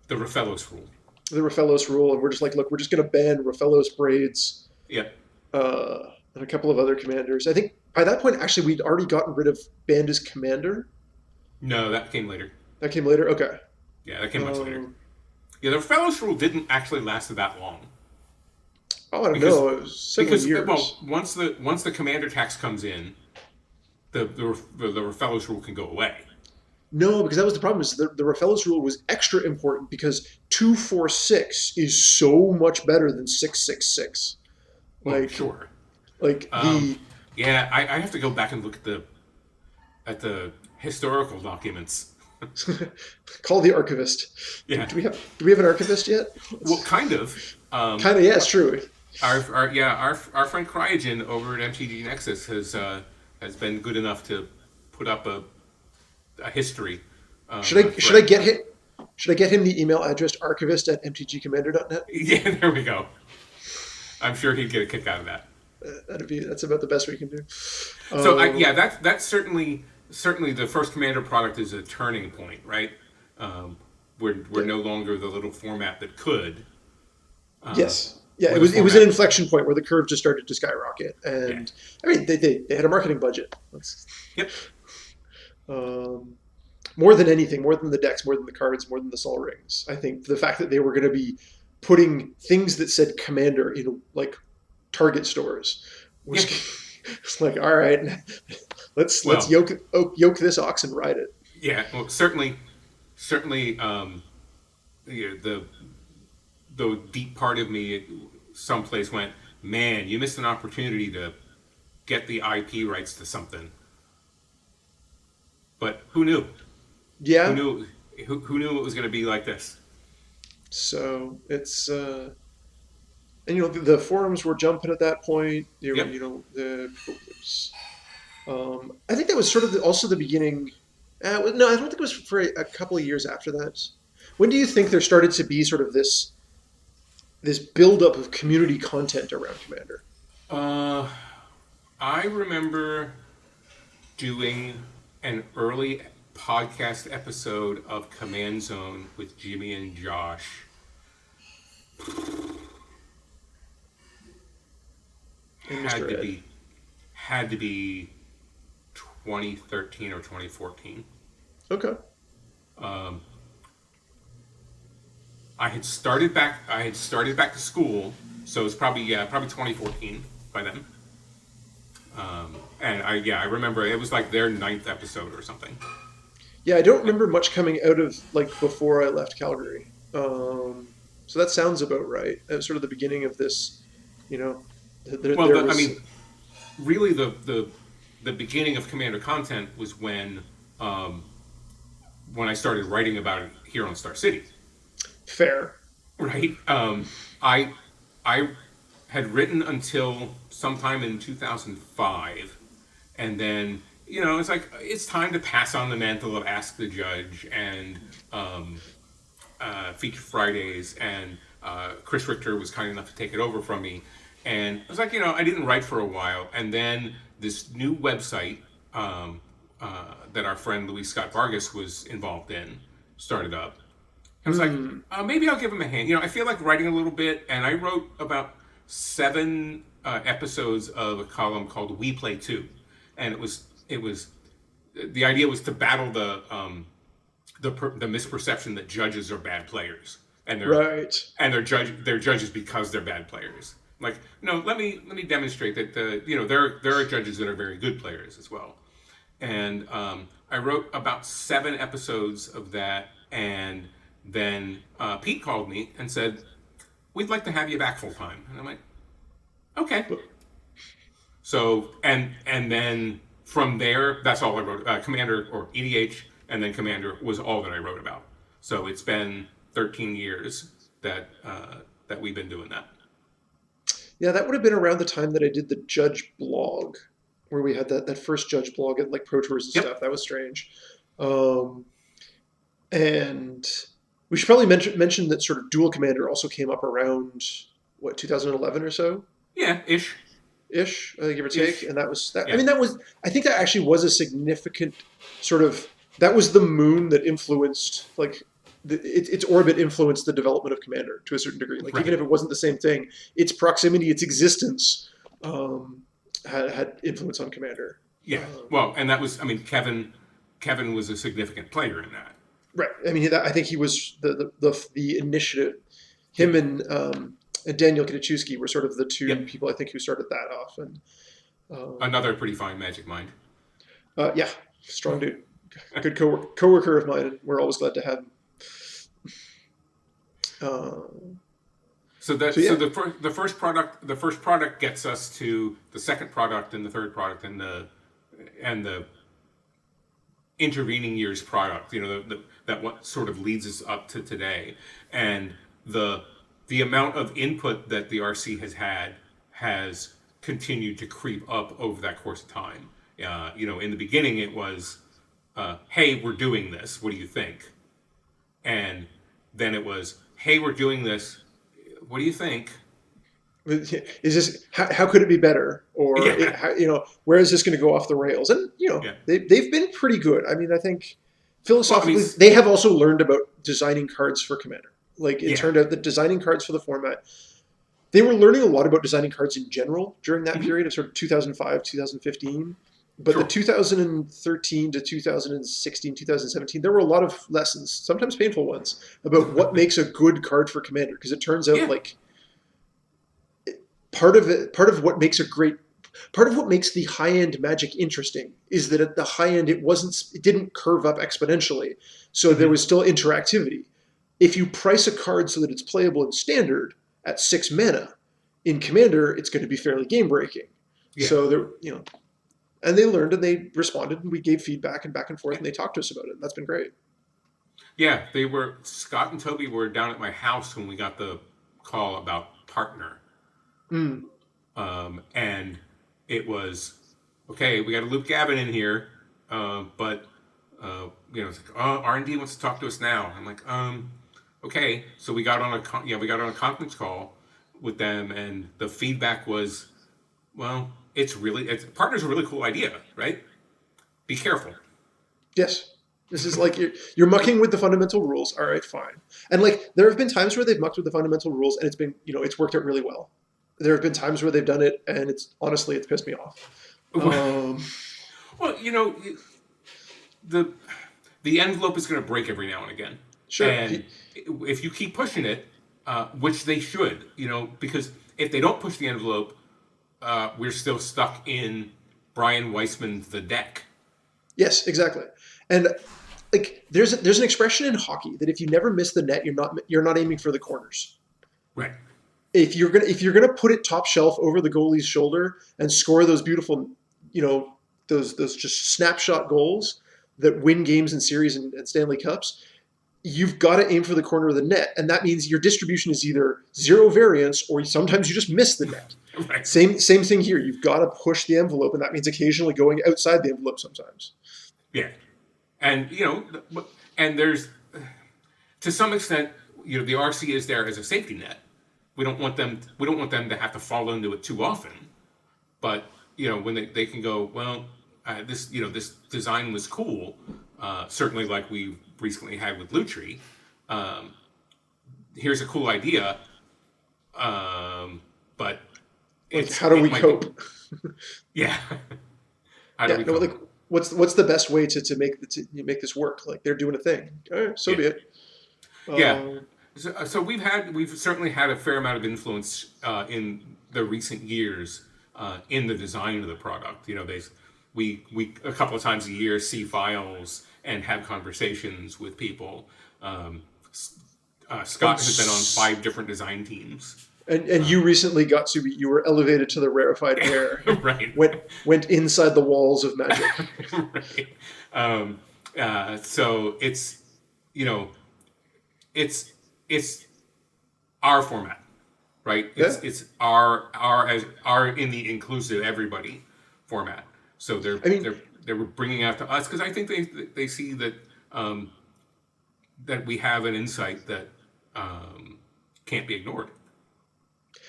The Rafellos rule. The Rafellos rule, and we're just like, look, we're just going to ban Rafellos braids. Yeah. And a couple of other commanders. I think by that point, actually, we'd already gotten rid of banned as commander. No, that came later. That came later? Okay. Yeah, that came much later. Yeah, the Rafellos rule didn't actually last that long. Oh, I don't know. It was several years. Well, once the commander tax comes in, the Rafellos rule can go away. No, because that was the problem. Is the Rafellos rule was extra important because 246 is so much better than 666. Well, sure. Like Yeah, I have to go back and look at the historical documents. Call the archivist. Yeah. Do we have an archivist yet? Well, kind of. Kind of. Yeah, it's true. Our friend Cryogen over at MTG Nexus has been good enough to put up a history. Should I get him the email address archivist@mtgcommander.net? Yeah, there we go. I'm sure he'd get a kick out of that. That's about the best we can do. So that's certainly certainly the first Commander product is a turning point, right? Um, we're Yeah. no longer the little format that could. Uh, Yes. Yeah, we're it the was an format. inflection point where the curve just started to skyrocket, Yeah. and I mean they had a marketing budget. Yep. Um, more than anything, more than the decks, more than the cards, more than the Sol Rings. I think the fact that they were going to be putting things that said Commander in like Target stores was Yeah. it's like, all right, let's Well, yoke this ox and ride it. yeah. Well, certainly, the deep part of me, someplace went, man, you missed an opportunity to get the IP rights to something. But who knew? Who Yeah. knew? Who knew it was going to be like this? So it's and the forums were jumping at that point. You were, Yep. I think that was sort of also the beginning. No, I don't think it was for a couple of years after that. When do you think there started to be sort of this buildup of community content around Commander? Uh, I remember doing an early podcast episode of Command Zone with Jimmy and Josh. And Had Mr. to Ed. be had to be 2013 or 2014. Okay. Um, I had started back to school, so it's probably 2014 by then. And I remember it was like their ninth episode or something. Yeah, I don't remember much coming out of like before I left Calgary. So that sounds about right. It was sort of the beginning of this, you know, Well, there I was. mean, really, the beginning of Commander content was um, when I started writing about it here on Star City. Fair. Right. I had written until sometime in 2005, and then it's like it's time to pass on the mantle of Ask the Judge and um, Feature Fridays, and Chris Richter was kind enough to take it over from me, and I was like, I didn't write for a while, and then this new website that our friend Luis Scott Vargas was involved in started up. I was like, Hmm. maybe I'll give him a hand. I feel like writing a little bit, and I wrote about 7 episodes of a column called "We Play Two," and it was the idea was to battle the misperception that judges are bad players, and Right. they're judges because they're bad players. Like, no, let me demonstrate that there are judges that are very good players as well. And I wrote about 7 episodes of that, and then Pete called me and said, "We'd like to have you back full time." And I'm like, "Okay." So and then from there, that's all I wrote. Commander or EDH, and then Commander was all that I wrote about. So it's been 13 years that we've been doing that. Yeah, that would have been around the time that I did the Judge blog, where we had that first Judge blog at like Pro Tours and Yep. stuff. That was strange. Um, and we should probably mention that sort of Dual Commander also came up around what 2011 or so Yeah, ish, ish, give or take. ish. And that was that. I Yeah. mean, I think that actually was a significant sort of. That was the moon that influenced like. Its orbit influenced the development of Commander to a certain degree. Like even Right. if it wasn't the same thing, its proximity, its existence, um, had influence on Commander. Yeah. Well, and that was, I mean, Kevin was a significant player in that. Right. I mean, I think he was the initiative. Yep. Him and Daniel Kinichewski were sort of the two Yep. people I think who started that off. And Another pretty fine magic mind. yeah, strong dude, good coworker of mine, and we're always glad to have him. So Yeah. the first product gets us to the second product and the third product and the intervening years product. That what sort of leads us up to today, and the amount of input that the RC has had has continued to creep up over that course of time. In the beginning it was, "Hey, we're doing this. What do you think?" And then it was, "Hey, we're doing this. What do you think?" Is this how could it be better, or Yeah, where is this going to go off the rails? And yeah. they've been pretty good. I mean, I think Well, I mean, philosophically they have also learned about designing cards for Commander. Like it yeah. turned out that designing cards for the format, they were learning a lot about designing cards in general during that Hmm. period of sort of 2005, 2015. But the Sure. 2013 to 2016, 2017, there were a lot of lessons, sometimes painful ones, about what makes a good card for Commander. Because it turns out Yeah. like part of what makes the high end Magic interesting is that at the high end it didn't curve up exponentially, so there Hmm. was still interactivity. If you price a card so that it's playable in Standard at 6 mana, in Commander it's going to be fairly game breaking. Yeah. So and they learned and they responded and we gave feedback and back and forth and they talked to us about it. And that's been great. Yeah. Scott and Toby were down at my house when we got the call about partner. Mm. And it was, okay, we got to loop Gavin in here, but it's like, oh, R&D wants to talk to us now. I'm like, okay. So we got on we got on a conference call with them, and the feedback was, well, partner's a really cool idea, right? Be careful. Yes. This is like you're mucking with the fundamental rules. All right, fine. And like there have been times where they've mucked with the fundamental rules and it's worked out really well. There have been times where they've done it and it's pissed me off. Well, the the envelope is going to break every now and again, Sure. and if you keep pushing it, which they should, because if they don't push the envelope, we're still stuck in Brian Weissman's The Deck. Yes, exactly. And like there's an expression in hockey that if you never miss the net, you're not aiming for the corners. Right. If you're gonna put it top shelf over the goalie's shoulder and score those beautiful, those just snapshot goals that win games and series and Stanley Cups, you've got to aim for the corner of the net, and that means your distribution is either zero variance or sometimes you just miss the net. Right. Same thing here. You've got to push the envelope, and that means occasionally going outside the envelope sometimes. Yeah. And and there's to some extent, the RC is there as a safety net. We don't want them to have to fall into it too often. But when they can go, well, this design was cool. Certainly, like we recently had with Lutri. Here's a cool idea, but Like, how do we cope? Yeah. How do Yeah, we no, cope? like what's the best way to make this work? Like they're doing a thing. All right, so Yeah. be it. Yeah. Um, So we've certainly had a fair amount of influence in the recent years in the design of the product. We a couple of times a year see files and have conversations with people. Scott has been on 5 different design teams. and you recently you were elevated to the rarefied air. Right. Went inside the walls of Magic. Right. So it's our format, right? Yeah. It's our in the inclusive everybody format. So I mean, they're bringing out to us because I think they see that that we have an insight that can't be ignored.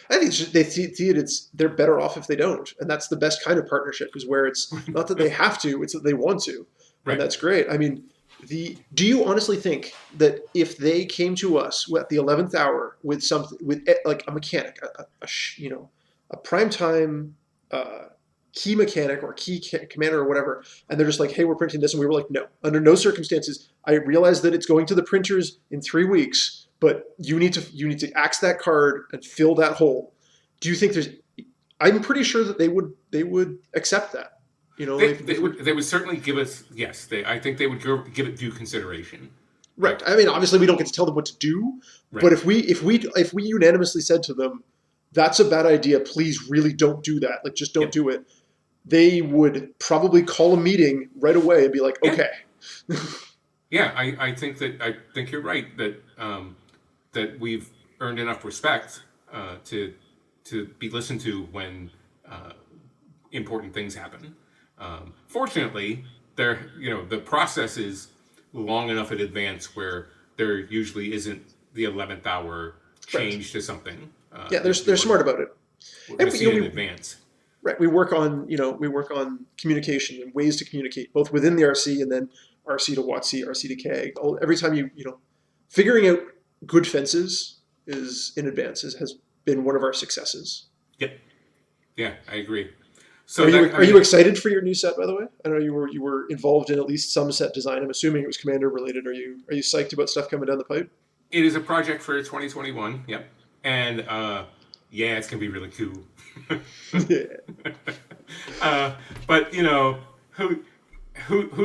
I think they see it. They're better off if they don't, and that's the best kind of partnership. Is where it's not that they have to; it's that they want to, Right. and that's great. I mean, do you honestly think that if they came to us at the 11th hour with something like a mechanic, a primetime key mechanic or commander or whatever, and they're just like, hey, we're printing this, and we were like, no, under no circumstances. I realize that it's going to the printers in 3 weeks, but you need to axe that card and fill that hole. Do you think there's? I'm pretty sure that they would accept that. They would certainly give us yes. I think they would give it due consideration. Right. I mean, obviously, we don't get to tell them what to do, Right. but if we unanimously said to them, "That's a bad idea. Please, really don't do that. Like, just don't Yep. do it," they would probably call a meeting right away and be like, Yeah. "Okay." Yeah, I think you're right that that we've earned enough respect to be listened to when important things happen. Fortunately, the process is long enough in advance where there usually isn't the 11th hour change to something. Yeah, they're smart about it. We're going And to see you it know, in we advance. right, we work on communication and ways to communicate both within the RC and then RC to WotC, RC to KEG. Every time figuring out good fences is in advance has been one of our successes. Yep. Yeah, I agree. Are So you that, I are you mean, excited for your new set, by the way? I know you were involved in at least some set design. I'm assuming it was Commander related. Are you psyched about stuff coming down the pipe? it is a project for 2021. Yep. And yeah, it's going to be really cool. Yeah, uh, but who's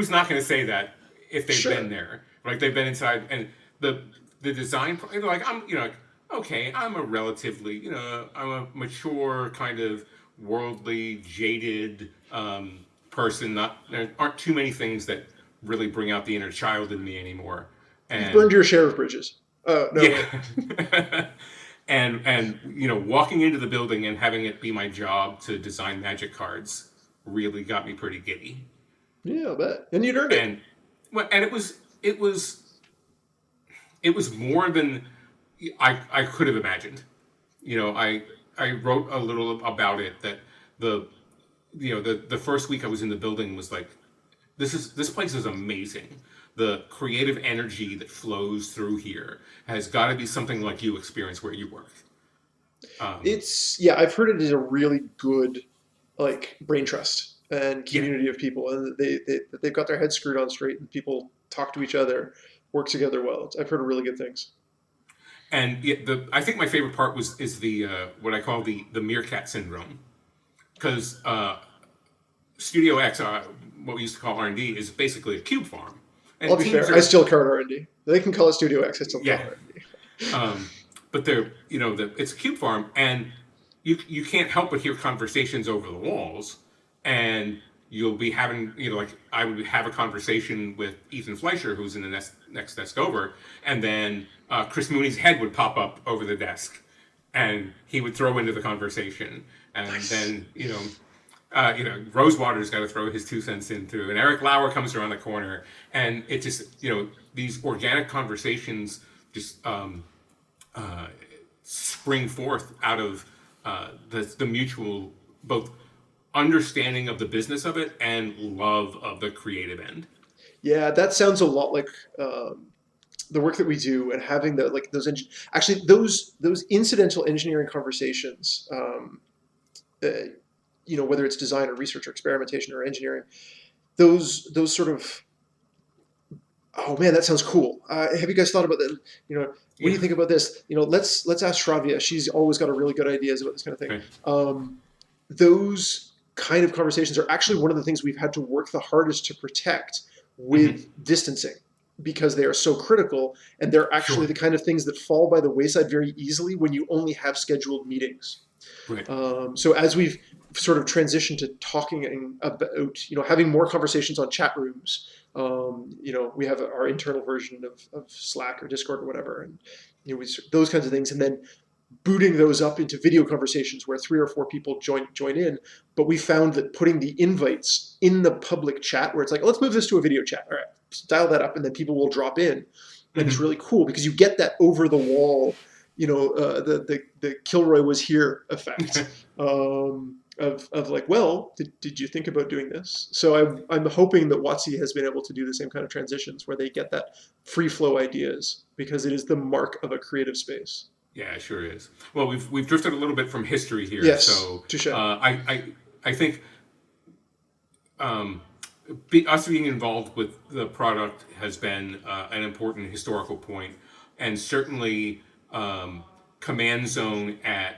not going to say that if they've sure. been there, like they've been inside, and the design, like I'm, like, okay, I'm a relatively, I'm a mature kind of worldly, jaded person. Not There aren't too many things that really bring out the inner child in me anymore, You've and burned your share of bridges. Oh no, yeah. wait. And walking into the building and having it be my job to design magic cards really got me pretty giddy. Yeah, I'll bet. And you'd earned it. And and it was more than I could have imagined. I wrote a little about it, that the first week I was in the building was like, this place is amazing. The creative energy that flows through here has got to be something like you experience where you work. Um, I've heard it is a really good like brain trust and yeah, community of people, and they've got their heads screwed on straight, and people talk to each other, work together well. I've heard really good things. and yeah, I think my favorite part is the what I call the meerkat syndrome, because Studio X, what we used to call R&D, is basically a cube farm, I'll and be teams fair. I are, still call it R&D. They can call it Studio X. I still call yeah. it R&D. But they're it's a cube farm, and you can't help but hear conversations over the walls, and you'll be having, like I would have a conversation with Ethan Fleischer, who's in the next desk over, and then Chris Mooney's head would pop up over the desk, and he would throw into the conversation, and Nice. then Rosewater's got to throw his 2 cents in too, and Eric Lauer comes around the corner, and it just these organic conversations just spring forth out of the mutual both understanding of the business of it and love of the creative end. Yeah, that sounds a lot like the work that we do, and having the like those actually those incidental engineering conversations. Uh, whether it's design or research or experimentation or engineering, those sort of, oh man, that sounds cool. Have you guys thought about that? What do Yeah. you think about this? Let's ask Shravya. She's always got a really good ideas about this kind of thing. Okay. Those kind of conversations are actually one of the things we've had to work the hardest to protect Hmm. with distancing, because they are so critical, and they're actually Sure. the kind of things that fall by the wayside very easily when you only have scheduled meetings. Right. So as we've sort of transitioned to talking about, having more conversations on chat rooms, we have our internal version of Slack or Discord or whatever, and those kinds of things, and then booting those up into video conversations where 3 or 4 people join in. But we found that putting the invites in the public chat, where it's like, oh, let's move this to a video chat. All right, dial that up, and then people will drop in, and it's Hmm. really cool because you get that over the wall, the Kilroy was here effect. Of like, well, did you think about doing this? So I'm hoping that WotC has been able to do the same kind of transitions where they get that free flow ideas, because it is the mark of a creative space. Yeah, it sure is. Well, we've drifted a little bit from history here, Yes, so touche. I think us being involved with the product has been an important historical point, and certainly Command Zone at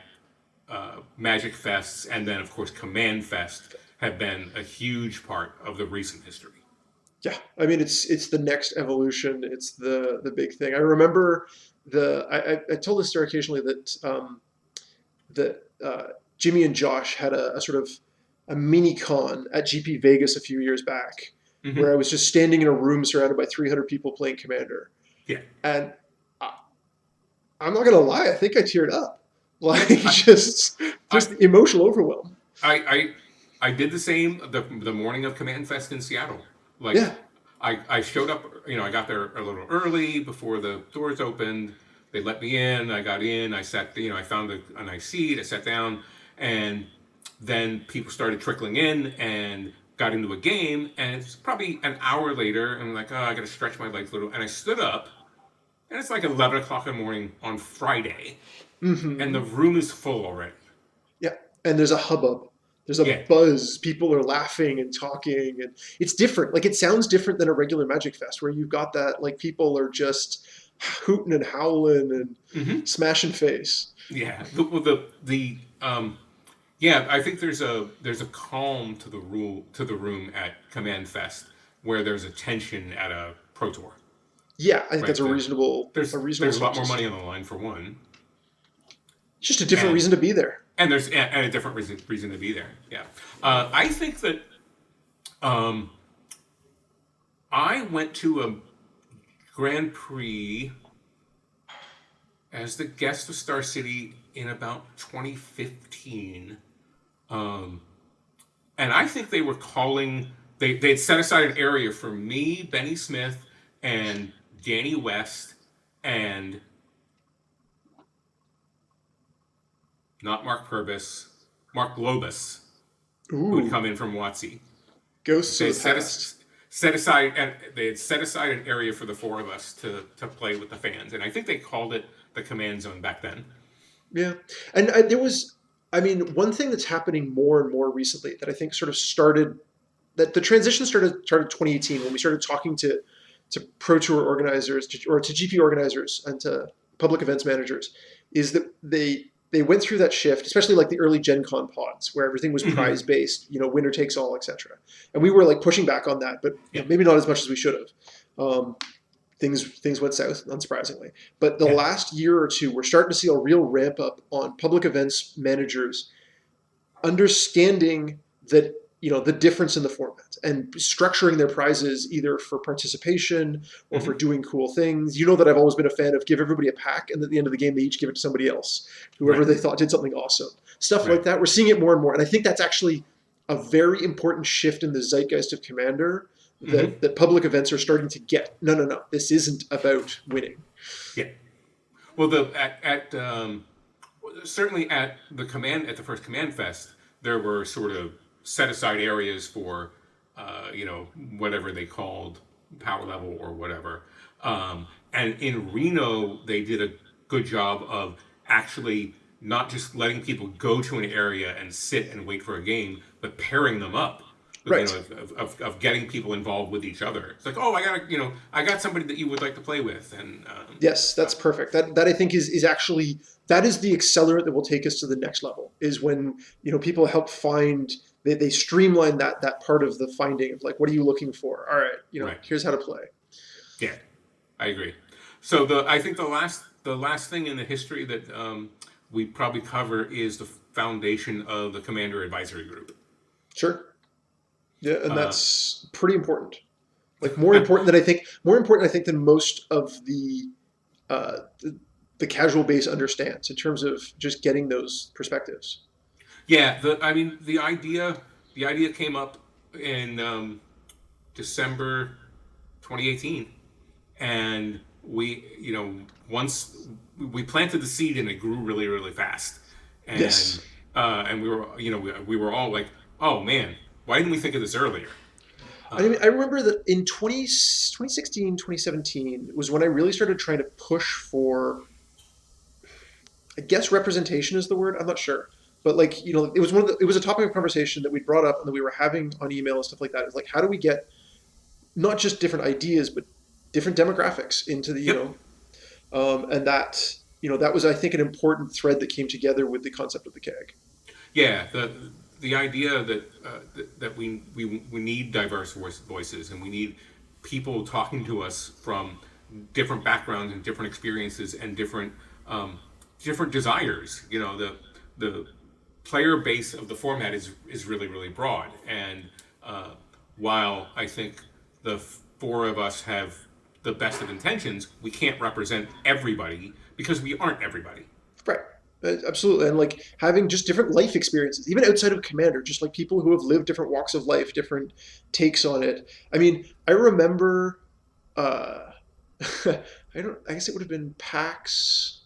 Magic Fests, and then of course Command Fest, have been a huge part of the recent history. Yeah, I mean it's the next evolution. It's the big thing. I remember I told this story occasionally that Jimmy and Josh had a sort of a mini con at GP Vegas a few years back, Hmm. where I was just standing in a room surrounded by 300 people playing Commander, Yeah, and I'm not gonna lie, I think I teared up, like I, I, just emotional overwhelm. I did the same the morning of Command Fest in Seattle. Like, Yeah, I showed up, I got there a little early before the doors opened. They let me in. I got in. I sat, I found a nice seat. I sat down, And then people started trickling in and got into a game. And it's probably an hour later, and I'm like, oh, I got to stretch my legs a little. And I stood up, and it's like 11 o'clock in the morning on Friday, and Hmm. the room is full already. Yeah, and there's a hubbub. There's a Yeah. buzz. People are laughing and talking, and it's different. Like it sounds different than a regular Magic Fest, where you've got that like people are just hooting and howling and Hmm. smashing face. Yeah. Yeah, I think there's a calm to the room at Command Fest where there's a tension at a Pro Tour. Yeah, I think that's Right. a reasonable There's a lot more synopsis. money on the line for one, It's just a different and reason to be there. and a different reason to be there. Yeah, I think that um, I went to a Grand Prix as the guest of Star City in about 2015, um, and I think they were calling they'd set aside an area for me, Benny Smith, and Danny West, and not Mark Purvis, Mark Globus, who had Ooh, come in from WotC. ghosts They of had the past. set aside and they had set aside an area for the four of us to play with the fans, and I think they called it the Command Zone back then. Yeah, and there was, I mean, one thing that's happening more and more recently that I think sort of started that the transition started 2018 when we started talking to pro tour organizers or to GP organizers and to public events managers, is that they went through that shift, especially like the early Gen Con pods where everything was Hmm. prize based, winner takes all, etc. And we were like pushing back on that, but Yeah, maybe not as much as we should have. Um, things went south, unsurprisingly. But the yeah, last year or two, we're starting to see a real ramp up on public events managers understanding that the difference in the format and structuring their prizes either for participation or for hmm, doing cool things. You know that I've always been a fan of give everybody a pack and at the end of the game they each give it to somebody else, whoever right, they thought did something awesome. Stuff right, like that. We're seeing it more and more, and I think that's actually a very important shift in the zeitgeist of Commander hmm, that public events are starting to get. No, no, no. This isn't about winning. yeah. Well, the at certainly at the first Command Fest, there were sort of set aside areas for whatever they called power level or whatever. And in Reno, they did a good job of actually not just letting people go to an area and sit and wait for a game, but pairing them up. With, Right. of getting people involved with each other. It's like, oh, I got somebody that you would like to play with, and Yes, that's perfect. That I think is actually that is the accelerant that will take us to the next level. Is when people help find they streamline that part of the finding of like what are you looking for? All right, right, here's how to play. yeah, I agree. So I think the last thing in the history that we probably cover is the foundation of the Commander Advisory Group. Sure. Yeah, and Uh, that's pretty important. Like more important I think than most of the casual base understands in terms of just getting those perspectives. yeah, I mean the idea came up in December 2018, and once we planted the seed and it grew really really fast, and Yes. we were we were all like, oh man, why didn't we think of this earlier? I mean, I remember that in 2016, 2017 was when I really started trying to push for, I guess representation is the word. I'm not sure. But like, it was a topic of conversation that we brought up and that we were having on email and stuff like that. It's like, how do we get not just different ideas, but different demographics into the, Yep. and that was, I think, an important thread that came together with the concept of the keg. Yeah, the idea that we need diverse voices, and we need people talking to us from different backgrounds and different experiences and different desires. The player base of the format is really really broad, and while I think the four of us have the best of intentions, we can't represent everybody because we aren't everybody. Right. Absolutely. And like having just different life experiences, even outside of Commander, just like people who have lived different walks of life, different takes on it. I mean, I remember, uh, I guess it would have been PAX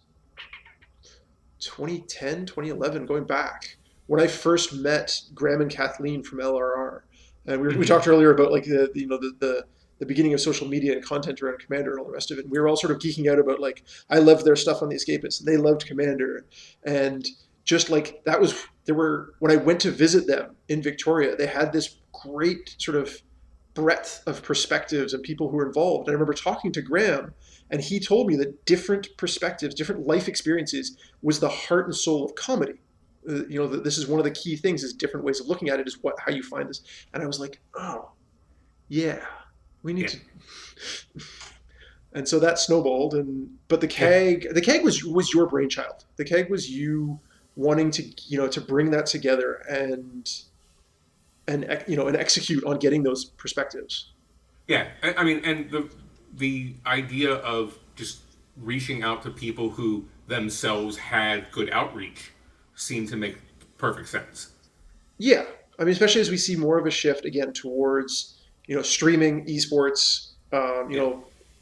2010, 2011, going back, when I first met Graham and Kathleen from LRR, and we Hmm. talked earlier about like the beginning of social media and content around Commander and all the rest of it. And we were all sort of geeking out about like I loved their stuff on the Escapists, and they loved Commander, and just like that was there were when I went to visit them in Victoria, they had this great sort of breadth of perspectives and people who were involved. And I remember talking to Graham, and he told me that different perspectives, different life experiences, was the heart and soul of comedy. That this is one of the key things: is different ways of looking at it is what how you find this. And I was like, oh yeah, we need Yeah. to. And so that snowballed, and but Yeah. the keg was your brainchild. The keg was you wanting to to bring that together and execute on getting those perspectives. Yeah. I mean, and the idea of just reaching out to people who themselves had good outreach seemed to make perfect sense. Yeah, I mean, especially as we see more of a shift again towards streaming esports, Yeah.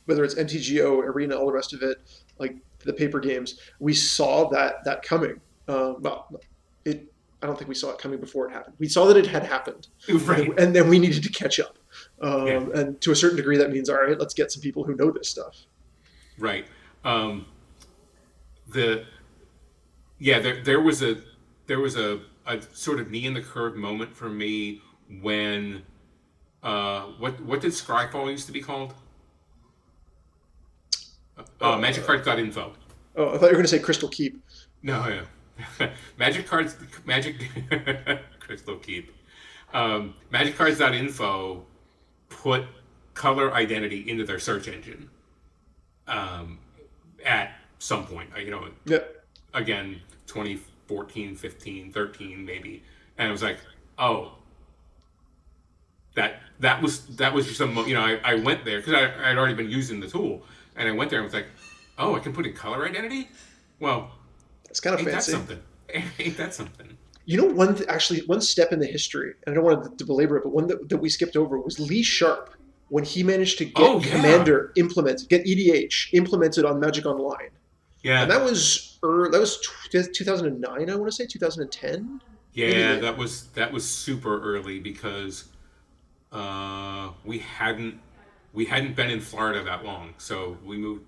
whether it's MTGO, Arena, all the rest of it, like the paper games, we saw that coming. Well, it I don't think we saw it coming before it happened. We saw that it had happened, Right. and then we needed to catch up. Yeah. And to a certain degree, that means all right, let's get some people who know this stuff. Right. Um, the yeah. There was a sort of knee in the curve moment for me when what did Scryfall used to be called? Magic Uh, Cards dot info. oh, I thought you were going to say Crystal Keep. No, yeah. Magic Crystal Keep. Magic Cards dot info put color identity into their search engine at some point. Yeah, Again, 2014, 15, 13 maybe. And I was like, oh, that was just I went there because I'd already been using the tool, and I went there and was like, oh, I can put in color identity. Well, that's kind of ain't that fancy. something? Ain't that something? Actually one step in the history, and I don't want to belabor it, but one that we skipped over was Lee Sharp when he managed to Oh get yeah, Commander implemented, get EDH implemented on Magic Online, and yeah, that was 2009. I want to say 2010, maybe yeah. later. That was super early because we hadn't been in Florida that long, so we moved.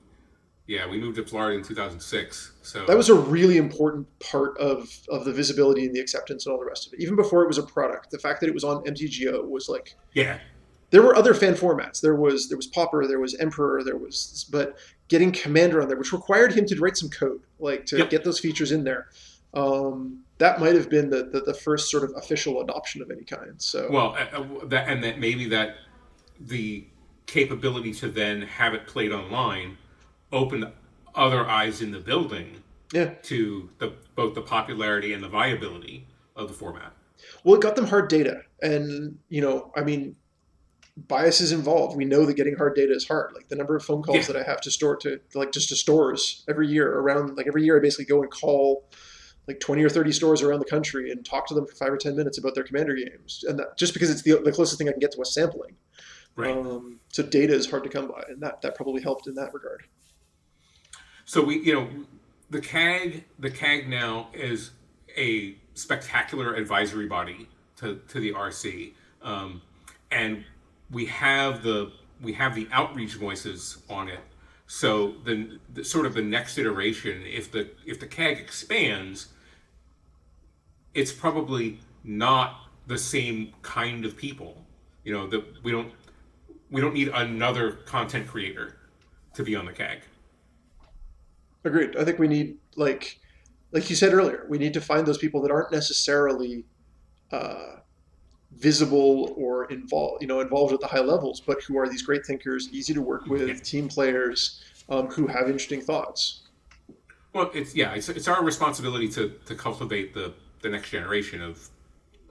Yeah, we moved to Florida in 2006. That So was a really important part of the visibility and the acceptance and all the rest of it. Even before it was a product, the fact that it was on MTGO was like yeah, there were other fan formats. There was Pauper, there was Emperor, but getting Commander on there, which required him to write some code, like to yep. get those features in there. That might have been the first sort of official adoption of any kind. So Well, that maybe that the capability to then have it played online opened other eyes in the building yeah, to both the popularity and the viability of the format. well, it got them hard data, and I mean, bias is involved. We know that getting hard data is hard. Like the number of phone calls Yeah, that I have to store to like just to stores every year around like every year I basically go and call like 20 or 30 stores around the country and talk to them for 5 or 10 minutes about their commander games. And that, just because it's the closest thing I can get to a sampling. right. So data is hard to come by, and that probably helped in that regard. So the CAG now is a spectacular advisory body to the RC, and we have the outreach voices on it. So the sort of the next iteration, if the CAG expands, it's probably not the same kind of people. That we don't need another content creator to be on the CAG. Agreed. I think we need like you said earlier, we need to find those people that aren't necessarily uh, visible or involved at the high levels, but who are these great thinkers, easy to work Yeah. with, team players, who have interesting thoughts. Well, it's our responsibility to cultivate the next generation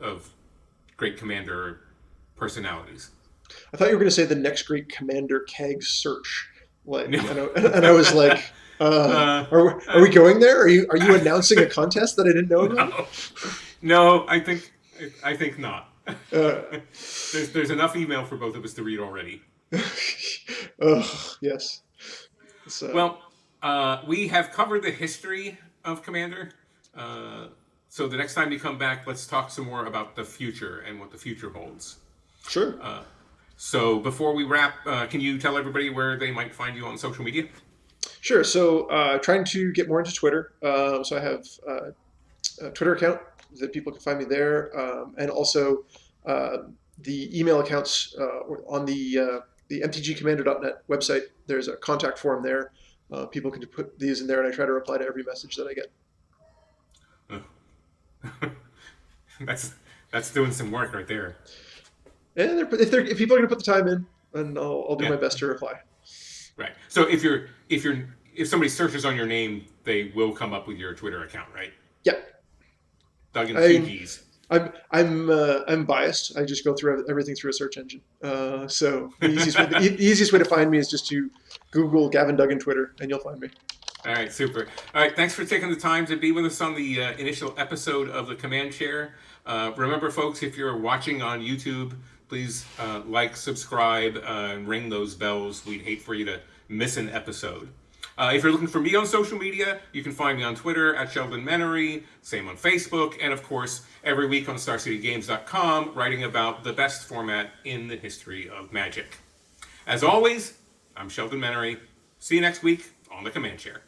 of great commander personalities. I thought you were going to say the next great commander keg search, like, No, and I was like, uh, are we going there? Are you announcing a contest that I didn't know about? no, no. I think not. Uh, There's enough email for both of us to read already. oh yes. So Well, we have covered the history of Commander. Uh, So the next time you come back, let's talk some more about the future and what the future holds. Sure. So before we wrap, can you tell everybody where they might find you on social media? Sure. So trying to get more into Twitter. So I have a Twitter account that people can find me there, and also the email accounts on the mtgcommander.net website. There's a contact form there. People can put these in there, and I try to reply to every message that I get. That's doing some work right there. And if people are going to put the time in, then I'll do my best to reply. Right. So if somebody searches on your name, they will come up with your Twitter account, right? Yeah. Duggan PGs. I'm biased. I just go through everything through a search engine. So the easiest way to find me is just to Google Gavin Duggan Twitter, and you'll find me. All right, super. All right, thanks for taking the time to be with us on the initial episode of the Command Chair. Remember, folks, if you're watching on YouTube, please like, subscribe, and ring those bells. We'd hate for you to miss an episode. If you're looking for me on social media, you can find me on Twitter at Sheldon Menery, same on Facebook, and of course, every week on StarCityGames.com, writing about the best format in the history of Magic. As always, I'm Sheldon Menery. See you next week on the Command Chair.